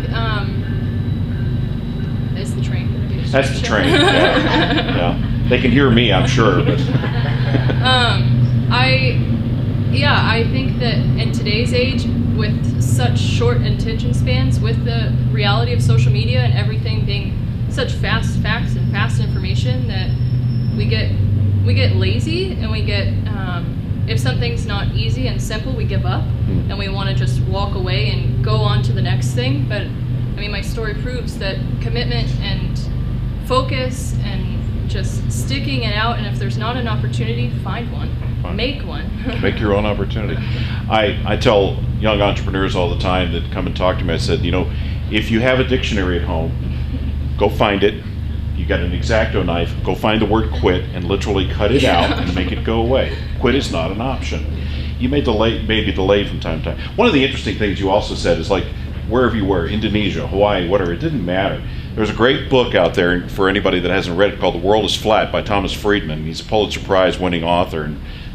is the train going to be a That's the distraction? train, yeah. They can hear me, I'm sure, but... I think that in today's age, with such short attention spans, with the reality of social media and everything being such fast facts and fast information, that we get lazy, and we get if something's not easy and simple, we give up and we want to just walk away and go on to the next thing. But I mean, my story proves that commitment and focus and just sticking it out, and if there's not an opportunity, find one. Make one. Make your own opportunity. I tell young entrepreneurs all the time that come and talk to me, I said, if you have a dictionary at home, go find it. You got an X-Acto knife, go find the word quit and literally cut it out and make it go away. Quit is not an option. You may maybe delay from time to time. One of the interesting things you also said is, like, wherever you were, Indonesia, Hawaii, whatever, it didn't matter. There's a great book out there for anybody that hasn't read it called The World is Flat by Thomas Friedman. He's a Pulitzer Prize winning author.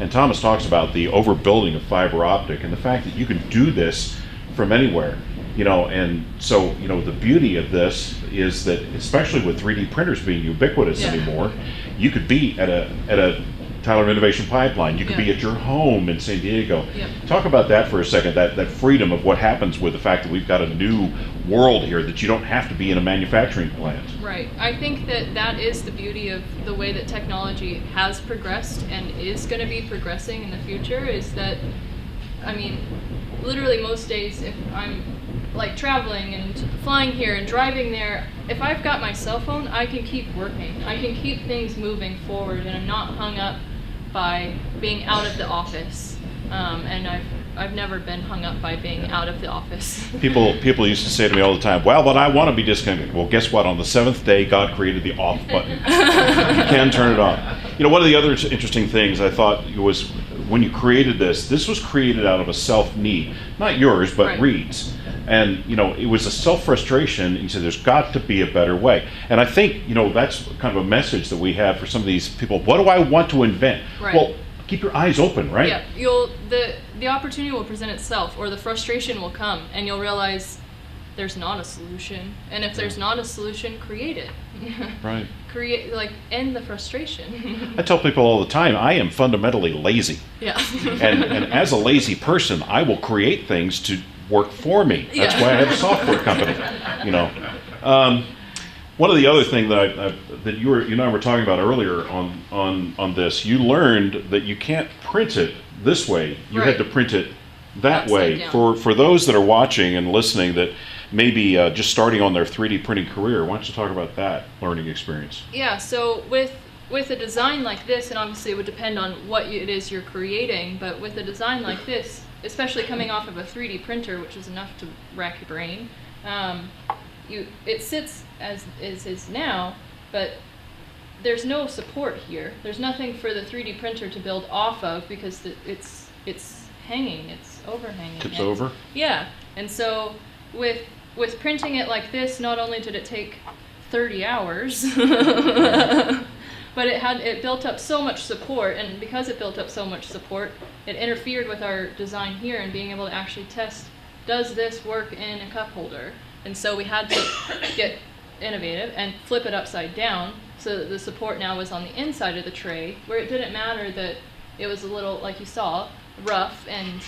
And Thomas talks about the overbuilding of fiber optic and the fact that you can do this from anywhere. And so, the beauty of this is that, especially with 3D printers being ubiquitous anymore, you could be at a Tyler Innovation Pipeline. You could be at your home in San Diego. Talk about that for a second, that freedom of what happens with the fact that we've got a new world here, that you don't have to be in a manufacturing plant. Right. I think that is the beauty of the way that technology has progressed and is going to be progressing in the future, is that, I mean, literally most days, if I'm like traveling and flying here and driving there, if I've got my cell phone, I can keep working. I can keep things moving forward, and I'm not hung up by being out of the office. And I've never been hung up by being out of the office. People used to say to me all the time, well, but I want to be disconnected. Well, guess what? On the 7th day, God created the off button. You can turn it off. One of the other interesting things I thought was, when you created this was created out of a self-need. Not yours, but Reed's. And, it was a self-frustration. He said, there's got to be a better way. And I think, that's kind of a message that we have for some of these people. What do I want to invent? Right. Well, keep your eyes open, right? Yeah, the opportunity will present itself, or the frustration will come, and you'll realize there's not a solution. And if there's not a solution, create it. Right. End the frustration. I tell people all the time, I am fundamentally lazy. Yeah. and as a lazy person, I will create things to work for me. That's why I have a software company. One of the other things that you and I were talking about earlier on this, you learned that you can't print it this way. You had to print it that way. For those that are watching and listening that may be just starting on their 3D printing career, why don't you talk about that learning experience? Yeah, so with a design like this, and obviously it would depend on what it is you're creating, but with a design like this, especially coming off of a 3D printer, which is enough to rack your brain, it sits as is now, but there's no support here. There's nothing for the 3D printer to build off of, because it's hanging, it's overhanging. Tips over? Yeah, and so with printing it like this, not only did it take 30 hours, But it built up so much support, and because it built up so much support, it interfered with our design here and being able to actually test, does this work in a cup holder? And so we had to get innovative and flip it upside down so that the support now was on the inside of the tray, where it didn't matter that it was a little, like you saw, rough and,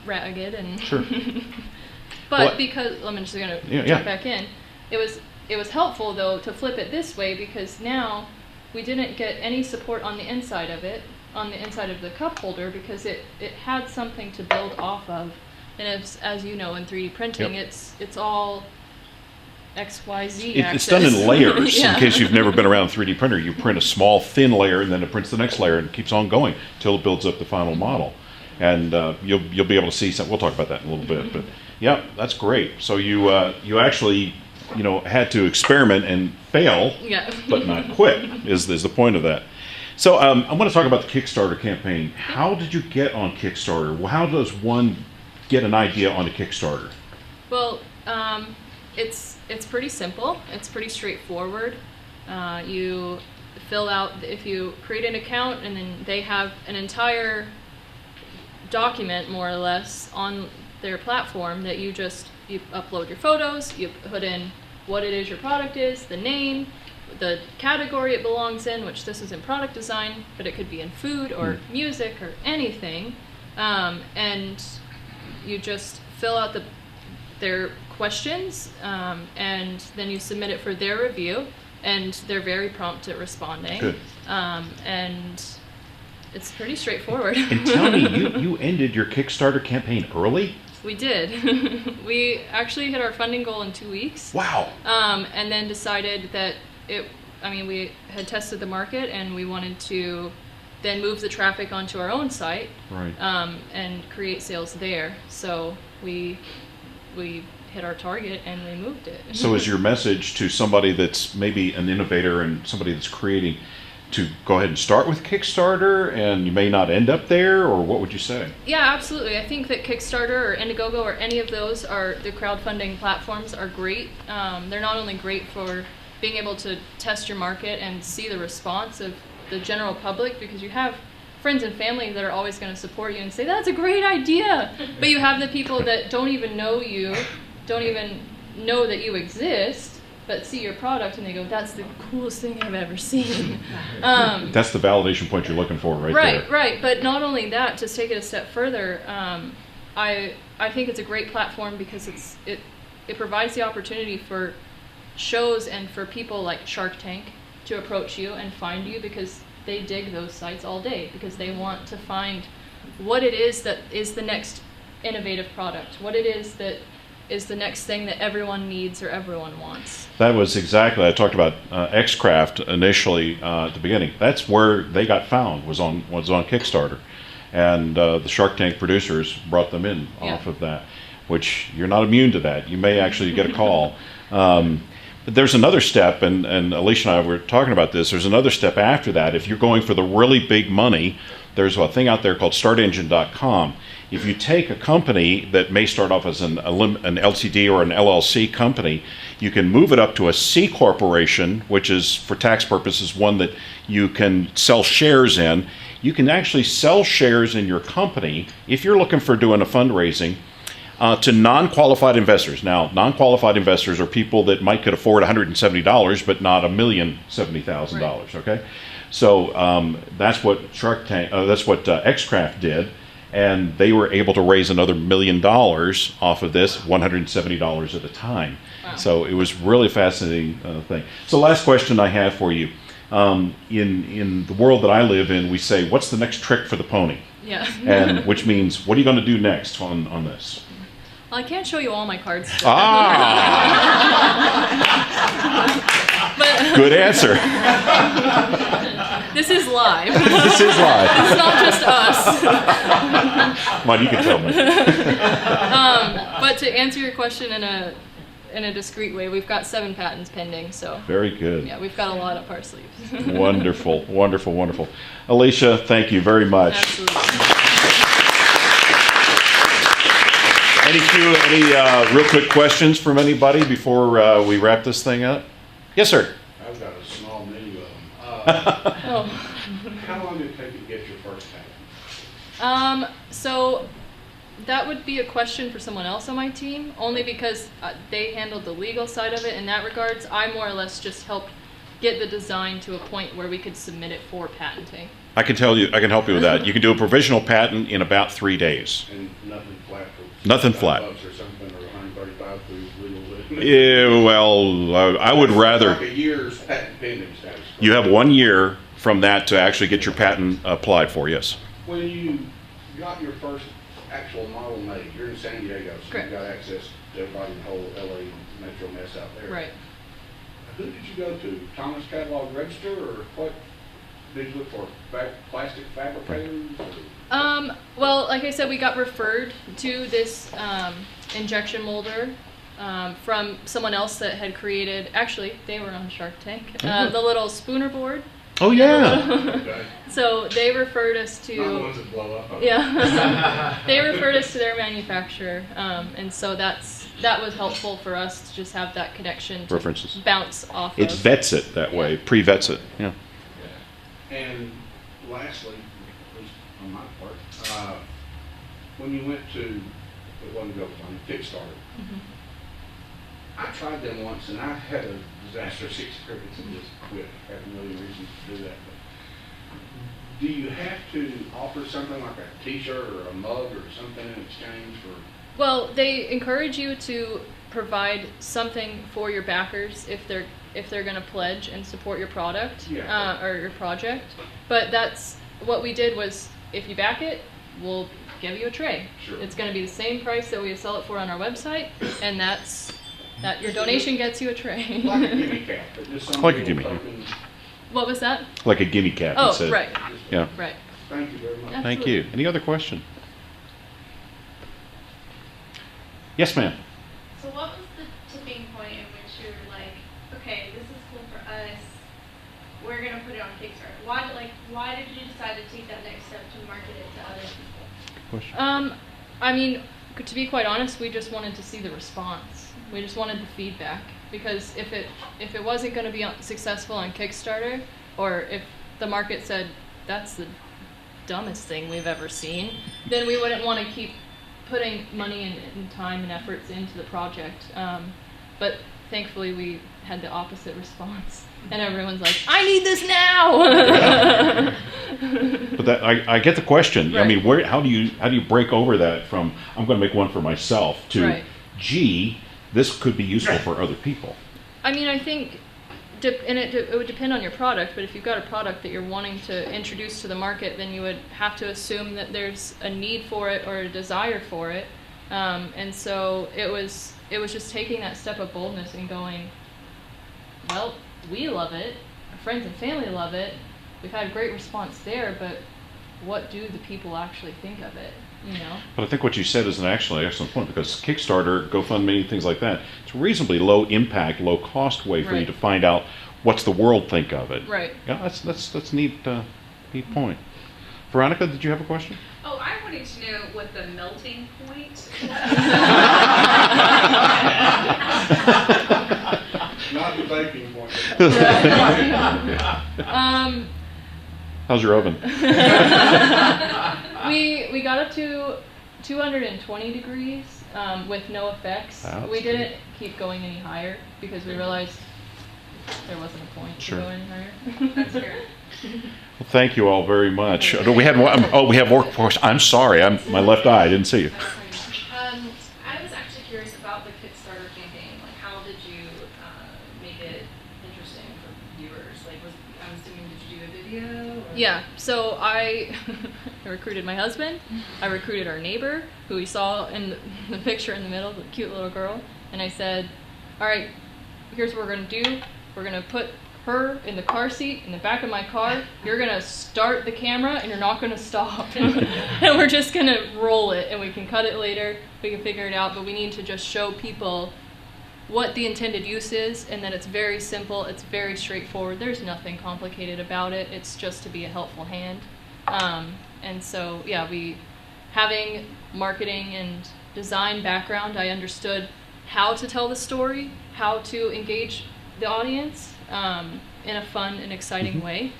ragged and Sure. but Well, because I'm just going to Yeah, jump yeah. back in. It was helpful though to flip it this way, because now we didn't get any support on the inside of it, on the inside of the cup holder, because it had something to build off of. And as you know, in 3D printing, Yep. it's all XYZ It's axis. done in layers. Yeah. In case you've never been around a 3D printer, you print a small thin layer and then it prints the next layer and it keeps on going until it builds up the final model. And you'll be able to see some. We'll talk about that in a little bit. But yeah, that's great. So you actually had to experiment and fail, Yeah. but not quit. Is the point of that? So I want to talk about the Kickstarter campaign. How did you get on Kickstarter? Well, how does one get an idea on a Kickstarter? Well, it's pretty simple. It's pretty straightforward. You fill out, if you create an account, and then they have an entire document, more or less, on their platform that you upload your photos, you put in what it is your product is, the name, the category it belongs in, which this is in product design, but it could be in food or music or anything, and you just fill out their questions, and then you submit it for their review, and they're very prompt at responding. Good. And it's pretty straightforward. And tell me, you ended your Kickstarter campaign early? We did. We actually hit our funding goal in 2 weeks. Wow. And then decided that we had tested the market and we wanted to then move the traffic onto our own site, Right. and create sales there. So we hit our target and we moved it. So is your message to somebody that's maybe an innovator and somebody that's creating to go ahead and start with Kickstarter, and you may not end up there, or what would you say? Yeah, absolutely. I think that Kickstarter or Indiegogo or any of those the crowdfunding platforms are great. They're not only great for being able to test your market and see the response of the general public, because you have friends and family that are always going to support you and say, that's a great idea. But you have the people that don't even know you, don't even know that you exist, but see your product and they go, that's the coolest thing I've ever seen. That's the validation point you're looking for right there. Right. But not only that, to take it a step further, I think it's a great platform because it provides the opportunity for shows and for people like Shark Tank to approach you and find you, because they dig those sites all day because they want to find what it is that is the next innovative product, what it is that is the next thing that everyone needs or everyone wants. That was exactly, I talked about Xcraft initially at the beginning. That's where they got found, was on Kickstarter. And the Shark Tank producers brought them in off of that, which you're not immune to that. You may actually get a call. But there's another step, and Alicia and I were talking about this, there's another step after that. If you're going for the really big money, there's a thing out there called startengine.com. If you take a company that may start off as an LTD or an LLC company, you can move it up to a C corporation, which is, for tax purposes, one that you can sell shares in. You can actually sell shares in your company if you're looking for doing a fundraising to non-qualified investors. Now, non-qualified investors are people that might could afford $170, but not $1,070,000. Right. Okay, so that's what Xcraft did. And they were able to raise another $1 million off of this, $170 at a time. Wow. So it was really fascinating thing. So last question I have for you. In the world that I live in, we say, what's the next trick for the pony? Yeah. And which means, what are you going to do next on this? Well, I can't show you all my cards. But Good answer. this is live. This is live. It's not just us. Come on, you can tell me. But to answer your question in a discreet way, we've got 7 patents pending, so Very good. yeah, we've got a lot up our sleeves. Wonderful, wonderful, wonderful. Alicia, thank you very much. Absolutely. Any real quick questions from anybody before we wrap this thing up? Yes, sir. I've got a small mini Oh. How long did it take you to get your first patent? So that would be a question for someone else on my team, only because they handled the legal side of it. In that regards, I more or less just helped get the design to a point where we could submit it for patenting. I can tell you, I can help you with that. You can do a provisional patent in about 3 days. And nothing flat for Nothing flat. $5 or something, or 135 for legal. Yeah, well, I would rather. Like a year's patent pending status. You have 1 year from that to actually get your patent applied for, yes. When you got your first actual model made, you're in San Diego, so Correct. you got access to everybody in the whole LA metro mess out there. Right. Who did you go to? Thomas Catalog Register, or what? Did you look for plastic fabricators? Well, like I said, we got referred to this injection molder from someone else that had created, actually, they were on Shark Tank, the little spooner board. Oh, yeah. Okay. So they referred us to... Not the ones that blow up. Yeah. They referred us to their manufacturer, and so that was helpful for us to just have that connection to References. bounce off It of. vets it that way, pre-vets it, yeah. And lastly, at least on my part, when you went to, it wasn't GoFundMe, Kickstarter, I tried them once and I had a disastrous experience and just quit. I had a million reasons to do that. But do you have to offer something like a t-shirt or a mug or something in exchange for? Well, they encourage you to provide something for your backers if they're going to pledge and support your product or your project. But that's what we did was, if you back it, we'll give you a tray. Sure. It's going to be the same price that we sell it for on our website, and that's that. Your donation gets you a tray. Like a gimme cap. But just some Like a little gimme, yeah. token. What was that? Like a guinea cat, you Oh, said. right, Yeah. right. Thank you very much. Yeah. Thank you. Any other question? Yes, ma'am. So what was the tipping point in which you were like, okay, this is cool for us, we're gonna put it on Kickstarter? Why did you decide to take that next step to market it to other people? Question. I mean, to be quite honest, we just wanted to see the response. We just wanted the feedback, because if it wasn't going to be successful on Kickstarter, or if the market said that's the dumbest thing we've ever seen, then we wouldn't want to keep putting money and time and efforts into the project. But thankfully, we had the opposite response, and everyone's like, "I need this now." But that, I get the question. I Right. mean, how do you break over that from I'm going to make one for myself to, Right. gee, this could be useful for other people? I mean, I think, it would depend on your product, but if you've got a product that you're wanting to introduce to the market, then you would have to assume that there's a need for it or a desire for it. And so it was just taking that step of boldness and going, well, we love it, our friends and family love it, we've had a great response there, but what do the people actually think of it, you know? But I think what you said is an actually excellent point, because Kickstarter, GoFundMe, things like that, it's a reasonably low impact, low cost way for you Right. to find out what's the world think of it. Right. Yeah, that's neat point. Veronica, did you have a question? Oh, I wanted to know what the melting point Not the baking point. How's your oven? We got up to 220 degrees with no effects. That's We didn't keep going any higher because we realized there wasn't a point Sure. to go any higher. That's fair. Well, thank you all very much. We have workforce. I'm sorry, my left eye, I didn't see you. I was actually curious about the Kickstarter campaign. Like, how did you make it interesting for viewers? Like, I'm assuming, did you do a video? Or? Yeah, so I recruited my husband, I recruited our neighbor, who we saw in the picture in the middle, the cute little girl, and I said, all right, here's what we're going to do. We're going to put her in the car seat in the back of my car. You're going to start the camera and you're not going to stop. And we're just going to roll it, and we can cut it later. We can figure it out, but we need to just show people what the intended use is, and that it's very simple, it's very straightforward. There's nothing complicated about it. It's just to be a helpful hand. And so, yeah, having marketing and design background, I understood how to tell the story, how to engage the audience, in a fun and exciting way.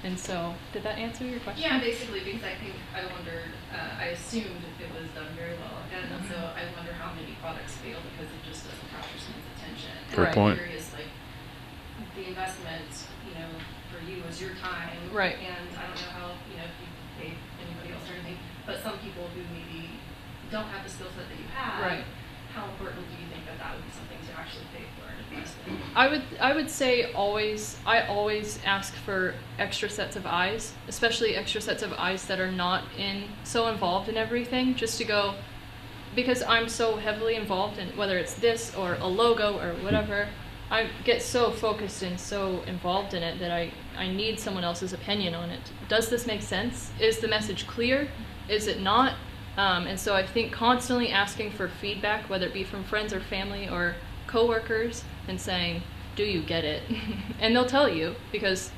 And so, did that answer your question? Yeah, basically, because I wondered, I assumed it was done very well, and so I wonder how many products fail because it just doesn't capture someone's attention. And Fair point. I'm curious, like, the investment, for you is your time. Right. And I don't know how, if you pay anybody else or anything, but some people who maybe don't have the skill set that you have, Right. how important do you think that would be something to actually pay for and invest in? I would say I always ask for extra sets of eyes, especially extra sets of eyes that are not so involved in everything, just to go, because I'm so heavily involved in whether it's this or a logo or whatever, I get so focused and so involved in it that I need someone else's opinion on it. Does this make sense? Is the message clear? Is it not? And so I think constantly asking for feedback, whether it be from friends or family or coworkers, and saying, do you get it? And they'll tell you, because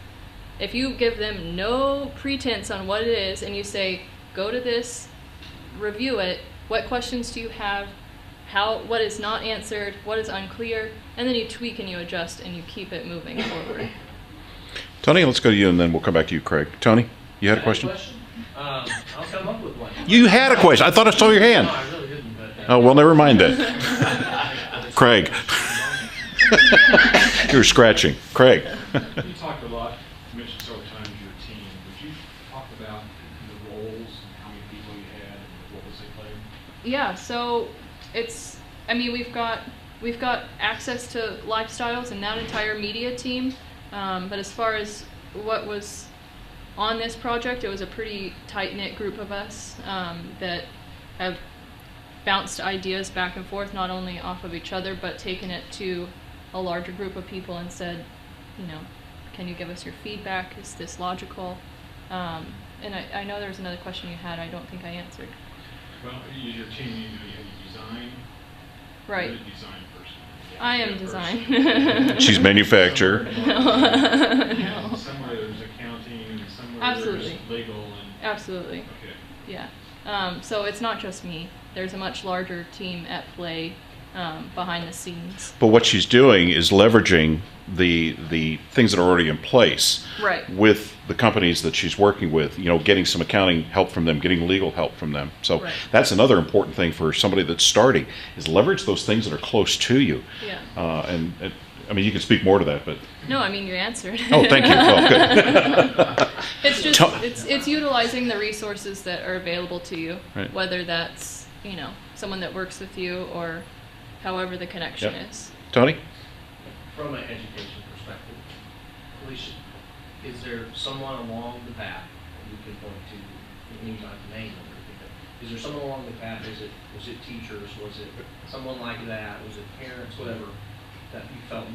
if you give them no pretense on what it is and you say, go to this, review it, what questions do you have, what is not answered, what is unclear, and then you tweak and you adjust and you keep it moving forward. Tony, let's go to you, and then we'll come back to you, Craig. Tony, you had a question? I'll come up with one. You had a question. I thought I saw your hand. No, I really didn't. But, Oh, well, never mind that. Craig. You're scratching. Craig. You talked a lot, you mentioned several times your team. Would you talk about the roles and how many people you had and what was they playing? Yeah, so we've got access to lifestyles and that entire media team, but as far as what was on this project, it was a pretty tight-knit group of us that have bounced ideas back and forth, not only off of each other, but taken it to a larger group of people and said, can you give us your feedback? Is this logical? And I know there was another question you had I don't think I answered. Well, your team, you had design. Right. You're a design person. I am That design. She's manufacturer. No. Somewhere there's accounting, and somewhere Absolutely. there's legal, and Absolutely. okay. Yeah. So it's not just me. There's a much larger team at play behind the scenes. But what she's doing is leveraging the things that are already in place Right. with the companies that she's working with, getting some accounting help from them, getting legal help from them. So Right. that's another important thing for somebody that's starting, is leverage those things that are close to you. Yeah. And you can speak more to that, but No, I mean you answered. oh, thank you. Well, good. It's just it's utilizing the resources that are available to you, Right. whether that's someone that works with you or however the connection Yep. is. Tony? from an education perspective, Alicia, is there someone along the path that you can point to, you don't have to name them or anything, but is there someone along the path, was it teachers, was it someone like that, was it parents, whatever, that you felt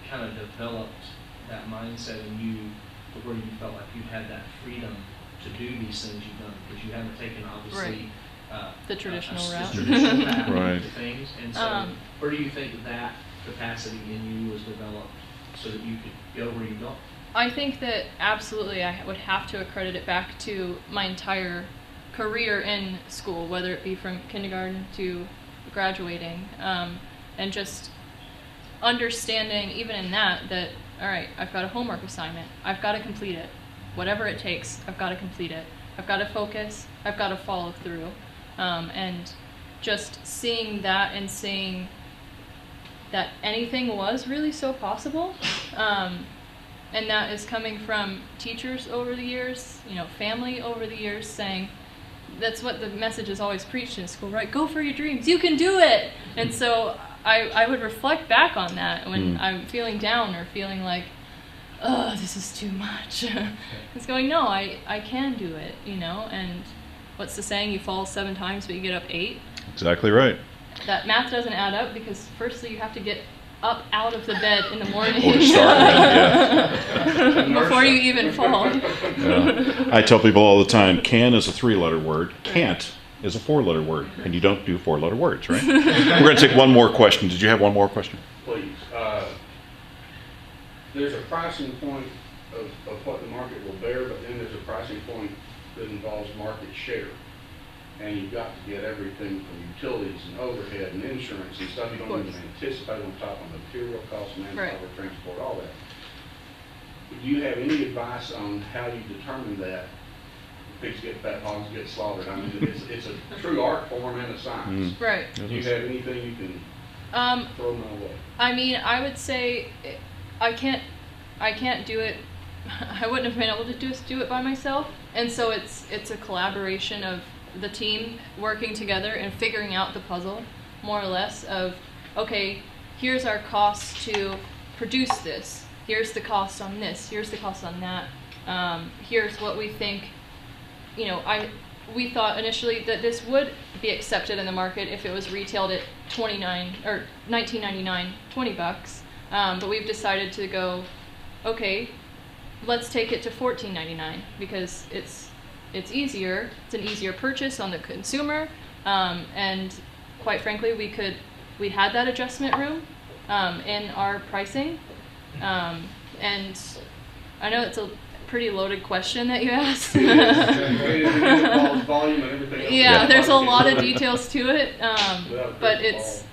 kind of developed that mindset in you to where you felt like you had that freedom to do these things you've done, because you haven't taken obviously The traditional a route. traditional path Right. to things, and so where do you think that capacity in you was developed so that you could go where you go? I think that absolutely I would have to accredit it back to my entire career in school, whether it be from kindergarten to graduating, and just understanding even in that, all right, I've got a homework assignment, I've got to complete it. Whatever it takes, I've got to complete it. I've got to focus, I've got to follow through. And just seeing that and seeing that anything was really so possible. And that is coming from teachers over the years, family over the years, saying, that's what the message is always preached in school, right? Go for your dreams, you can do it. And so I would reflect back on that when I'm feeling down or feeling like, oh, this is too much. It's going, no, I can do it, and what's the saying, you fall 7 times but you get up 8? Exactly right. That math doesn't add up, because firstly you have to get up out of the bed in the morning Or to start with, before you even fall. yeah. I tell people all the time, can is a 3-letter word, can't is a 4-letter word, and you don't do 4-letter words, right? We're going to take one more question. Did you have one more question? Please. There's a pricing point of what the market will bear, but then there's a pricing point that involves market share. And you've got to get everything from utilities and overhead and insurance and stuff you don't even anticipate on top of material costs, manpower, transport, all that. Do you have any advice on how you determine that pigs get fat, hogs get slaughtered? I mean, it's a true art form and a science. Right. Do you have anything you can throw my way? I mean, I would say I can't do it. I wouldn't have been able to just do it by myself, and so it's a collaboration of the team working together and figuring out the puzzle, more or less, of, okay, here's our cost to produce this, here's the cost on this, here's the cost on that, here's what we think. You know, we thought initially that this would be accepted in the market if it was retailed at $19.99, $20, but we've decided to go, okay, let's take it to $14.99 because it's easier. It's an easier purchase on the consumer, and quite frankly, we had that adjustment room in our pricing, and I know it's a pretty loaded question that you asked. Yeah, there's a lot of details to it, but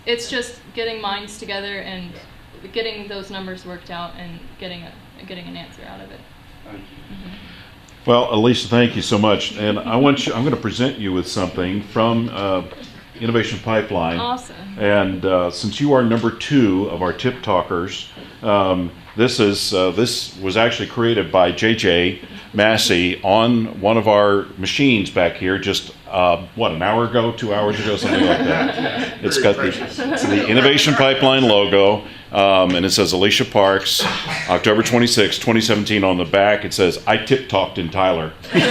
it's just getting minds together and getting those numbers worked out and getting an answer out of it. Thank you. Well, Alicia, thank you so much. And I'm going to present you with something from Innovation Pipeline. Awesome. And since you are number 2 of our tip talkers, this was actually created by JJ Massey on one of our machines back here just an hour ago, 2 hours ago, something like that. It's got the Innovation Pipeline logo, and it says Alicia Parks, October 26, 2017 on the back. It says, I tip talked in Tyler. Thank you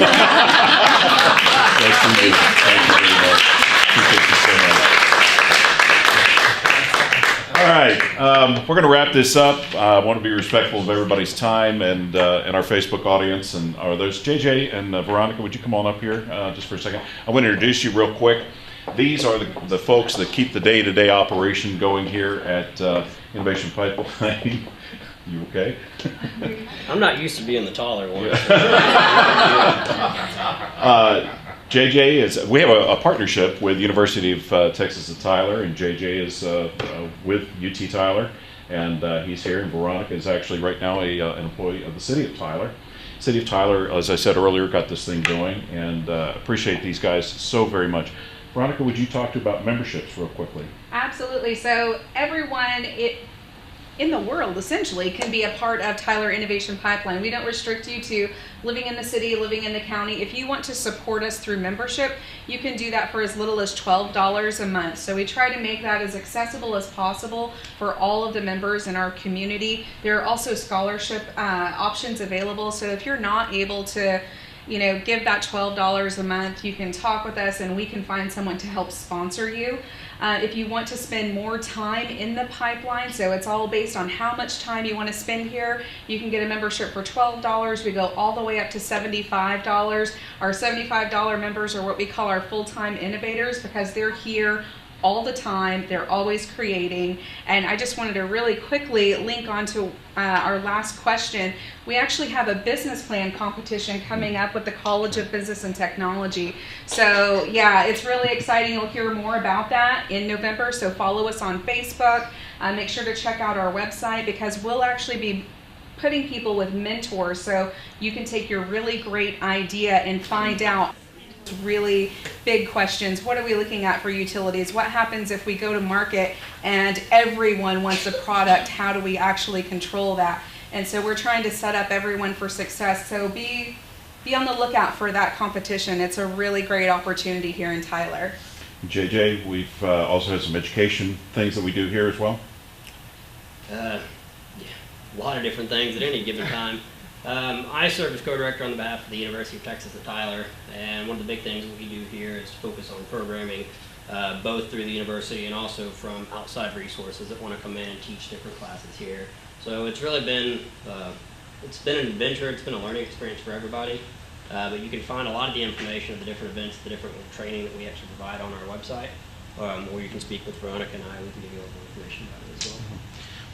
very much. Appreciate you so much. All right, we're going to wrap this up. I want to be respectful of everybody's time and our Facebook audience. And there's JJ and Veronica. Would you come on up here just for a second? I want to introduce you real quick. These are the folks that keep the day-to-day operation going here at Innovation Pipeline. You okay? I'm not used to being the taller one. JJ we have a partnership with University of Texas at Tyler, and JJ is with UT Tyler, and he's here. And Veronica is actually right now an employee of the City of Tyler. City of Tyler, as I said earlier, got this thing going, and appreciate these guys so very much. Veronica, would you talk about memberships real quickly? Absolutely. So everyone in the world essentially can be a part of Tyler Innovation Pipeline. We don't restrict you to living in the city, living in the county. If you want to support us through membership, you can do that for as little as $12 a month. So we try to make that as accessible as possible for all of the members in our community. There are also scholarship options available. So if you're not able to give that $12 a month, you can talk with us and we can find someone to help sponsor you. If you want to spend more time in the pipeline, so it's all based on how much time you want to spend here, you can get a membership for $12. We go all the way up to $75. Our $75 members are what we call our full-time innovators because they're here all the time. They're always creating. And I just wanted to really quickly link onto our last question. We actually have a business plan competition coming up with the College of Business and Technology. So yeah, it's really exciting. You'll hear more about that in November. So follow us on Facebook. Make sure to check out our website because we'll actually be putting people with mentors so you can take your really great idea and find out really big questions. What are we looking at for utilities? What happens if we go to market and everyone wants a product? How do we actually control that? And so we're trying to set up everyone for success. So be on the lookout for that competition. It's a really great opportunity here in Tyler. JJ, we've also had some education things that we do here as well. Yeah, a lot of different things at any given time. I serve as co-director on behalf of the University of Texas at Tyler, and one of the big things that we do here is focus on programming, both through the university and also from outside resources that want to come in and teach different classes here. So it's really been, it's been an adventure, it's been a learning experience for everybody, but you can find a lot of the information of the different events, the different training that we actually provide on our website, or you can speak with Veronica and we can give you all the information about it as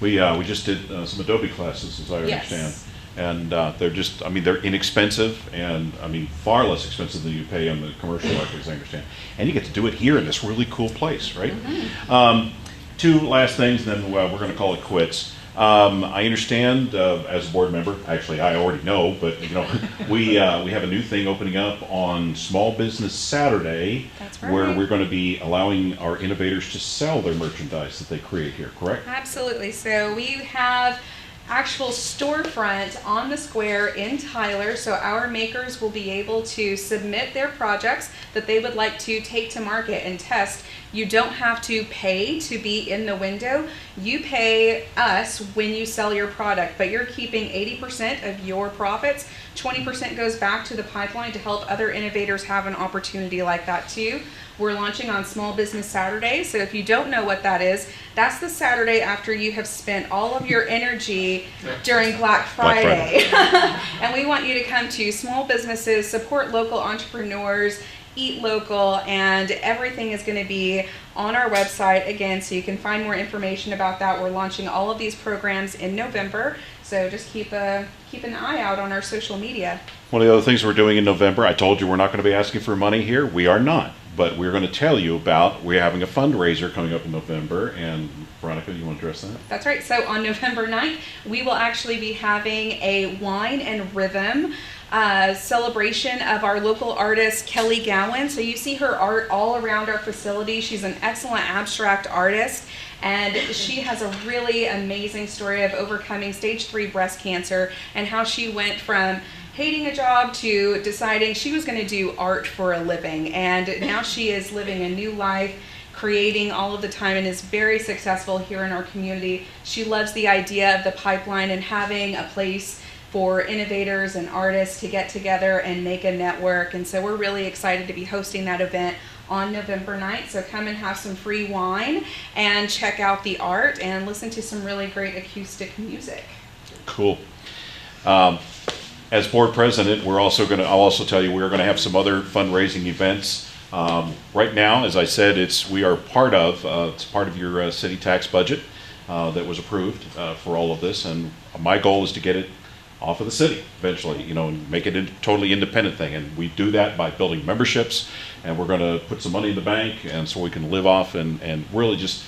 well. We just did some Adobe classes, as I Yes. understand. And they're just, they're inexpensive and, far less expensive than you pay on the commercial market, as I understand. And you get to do it here in this really cool place, right? Mm-hmm. Two last things, then we're going to call it quits. I understand, as a board member, actually I already know, but you know, we have a new thing opening up on Small Business Saturday. That's right. Where we're going to be allowing our innovators to sell their merchandise that they create here, correct? Absolutely. So we have actual storefront on the square in Tyler, so our makers will be able to submit their projects that they would like to take to market and test. You don't have to pay to be in the window. You pay us when you sell your product, but you're keeping 80% of your profits. 20% goes back to the pipeline to help other innovators have an opportunity like that too. We're launching on Small Business Saturday, so if you don't know what that is, that's the Saturday after you have spent all of your energy during Black Friday. And we want you to come to small businesses, support local entrepreneurs, eat local, and everything is going to be on our website again, so you can find more information about that. We're launching all of these programs in November, so just keep an eye out on our social media. One of the other things we're doing in November, I told you we're not going to be asking for money here. We are not. But we're going to tell you about, we're having a fundraiser coming up in November. And Veronica, you want to address that? That's right. So on November 9th, we will actually be having a wine and rhythm celebration of our local artist, Kelly Gowan. So you see her art all around our facility. She's an excellent abstract artist. And she has a really amazing story of overcoming stage 3 breast cancer and how she went from hating a job to deciding she was going to do art for a living. And now she is living a new life, creating all of the time, and is very successful here in our community. She loves the idea of the pipeline and having a place for innovators and artists to get together and make a network. And so we're really excited to be hosting that event on November 9th. So come and have some free wine and check out the art and listen to some really great acoustic music. Cool. As board president, I'll also tell you, we're going to have some other fundraising events. Right now, as I said, we are part of your city tax budget that was approved for all of this, and my goal is to get it off of the city eventually, you know, and make it a totally independent thing. And we do that by building memberships, and we're going to put some money in the bank, and so we can live off and really just,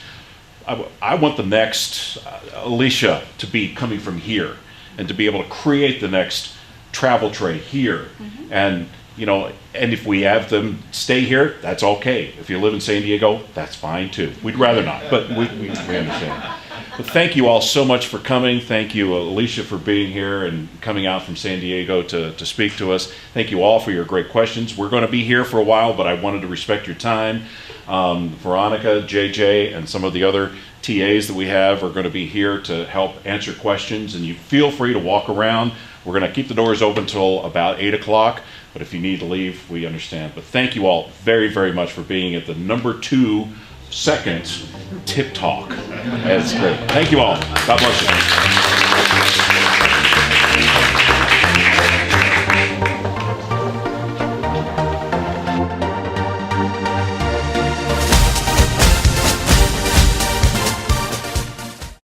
I want the next Alicia to be coming from here and to be able to create the next travel trade here. Mm-hmm. And you know, and if we have them stay here, that's okay. If you live in San Diego, that's fine too. We'd rather not, but we understand. But thank you all so much for coming. Thank you, Alicia, for being here and coming out from San Diego to speak to us. Thank you all for your great questions. We're going to be here for a while, but I wanted to respect your time. Veronica, JJ, and some of the other TAs that we have are going to be here to help answer questions, and you feel free to walk around. We're going to keep the doors open till about 8 o'clock, but if you need to leave, we understand. But thank you all very, very much for being at the number 2 second Tip Talk. That's great. Thank you all. God bless you.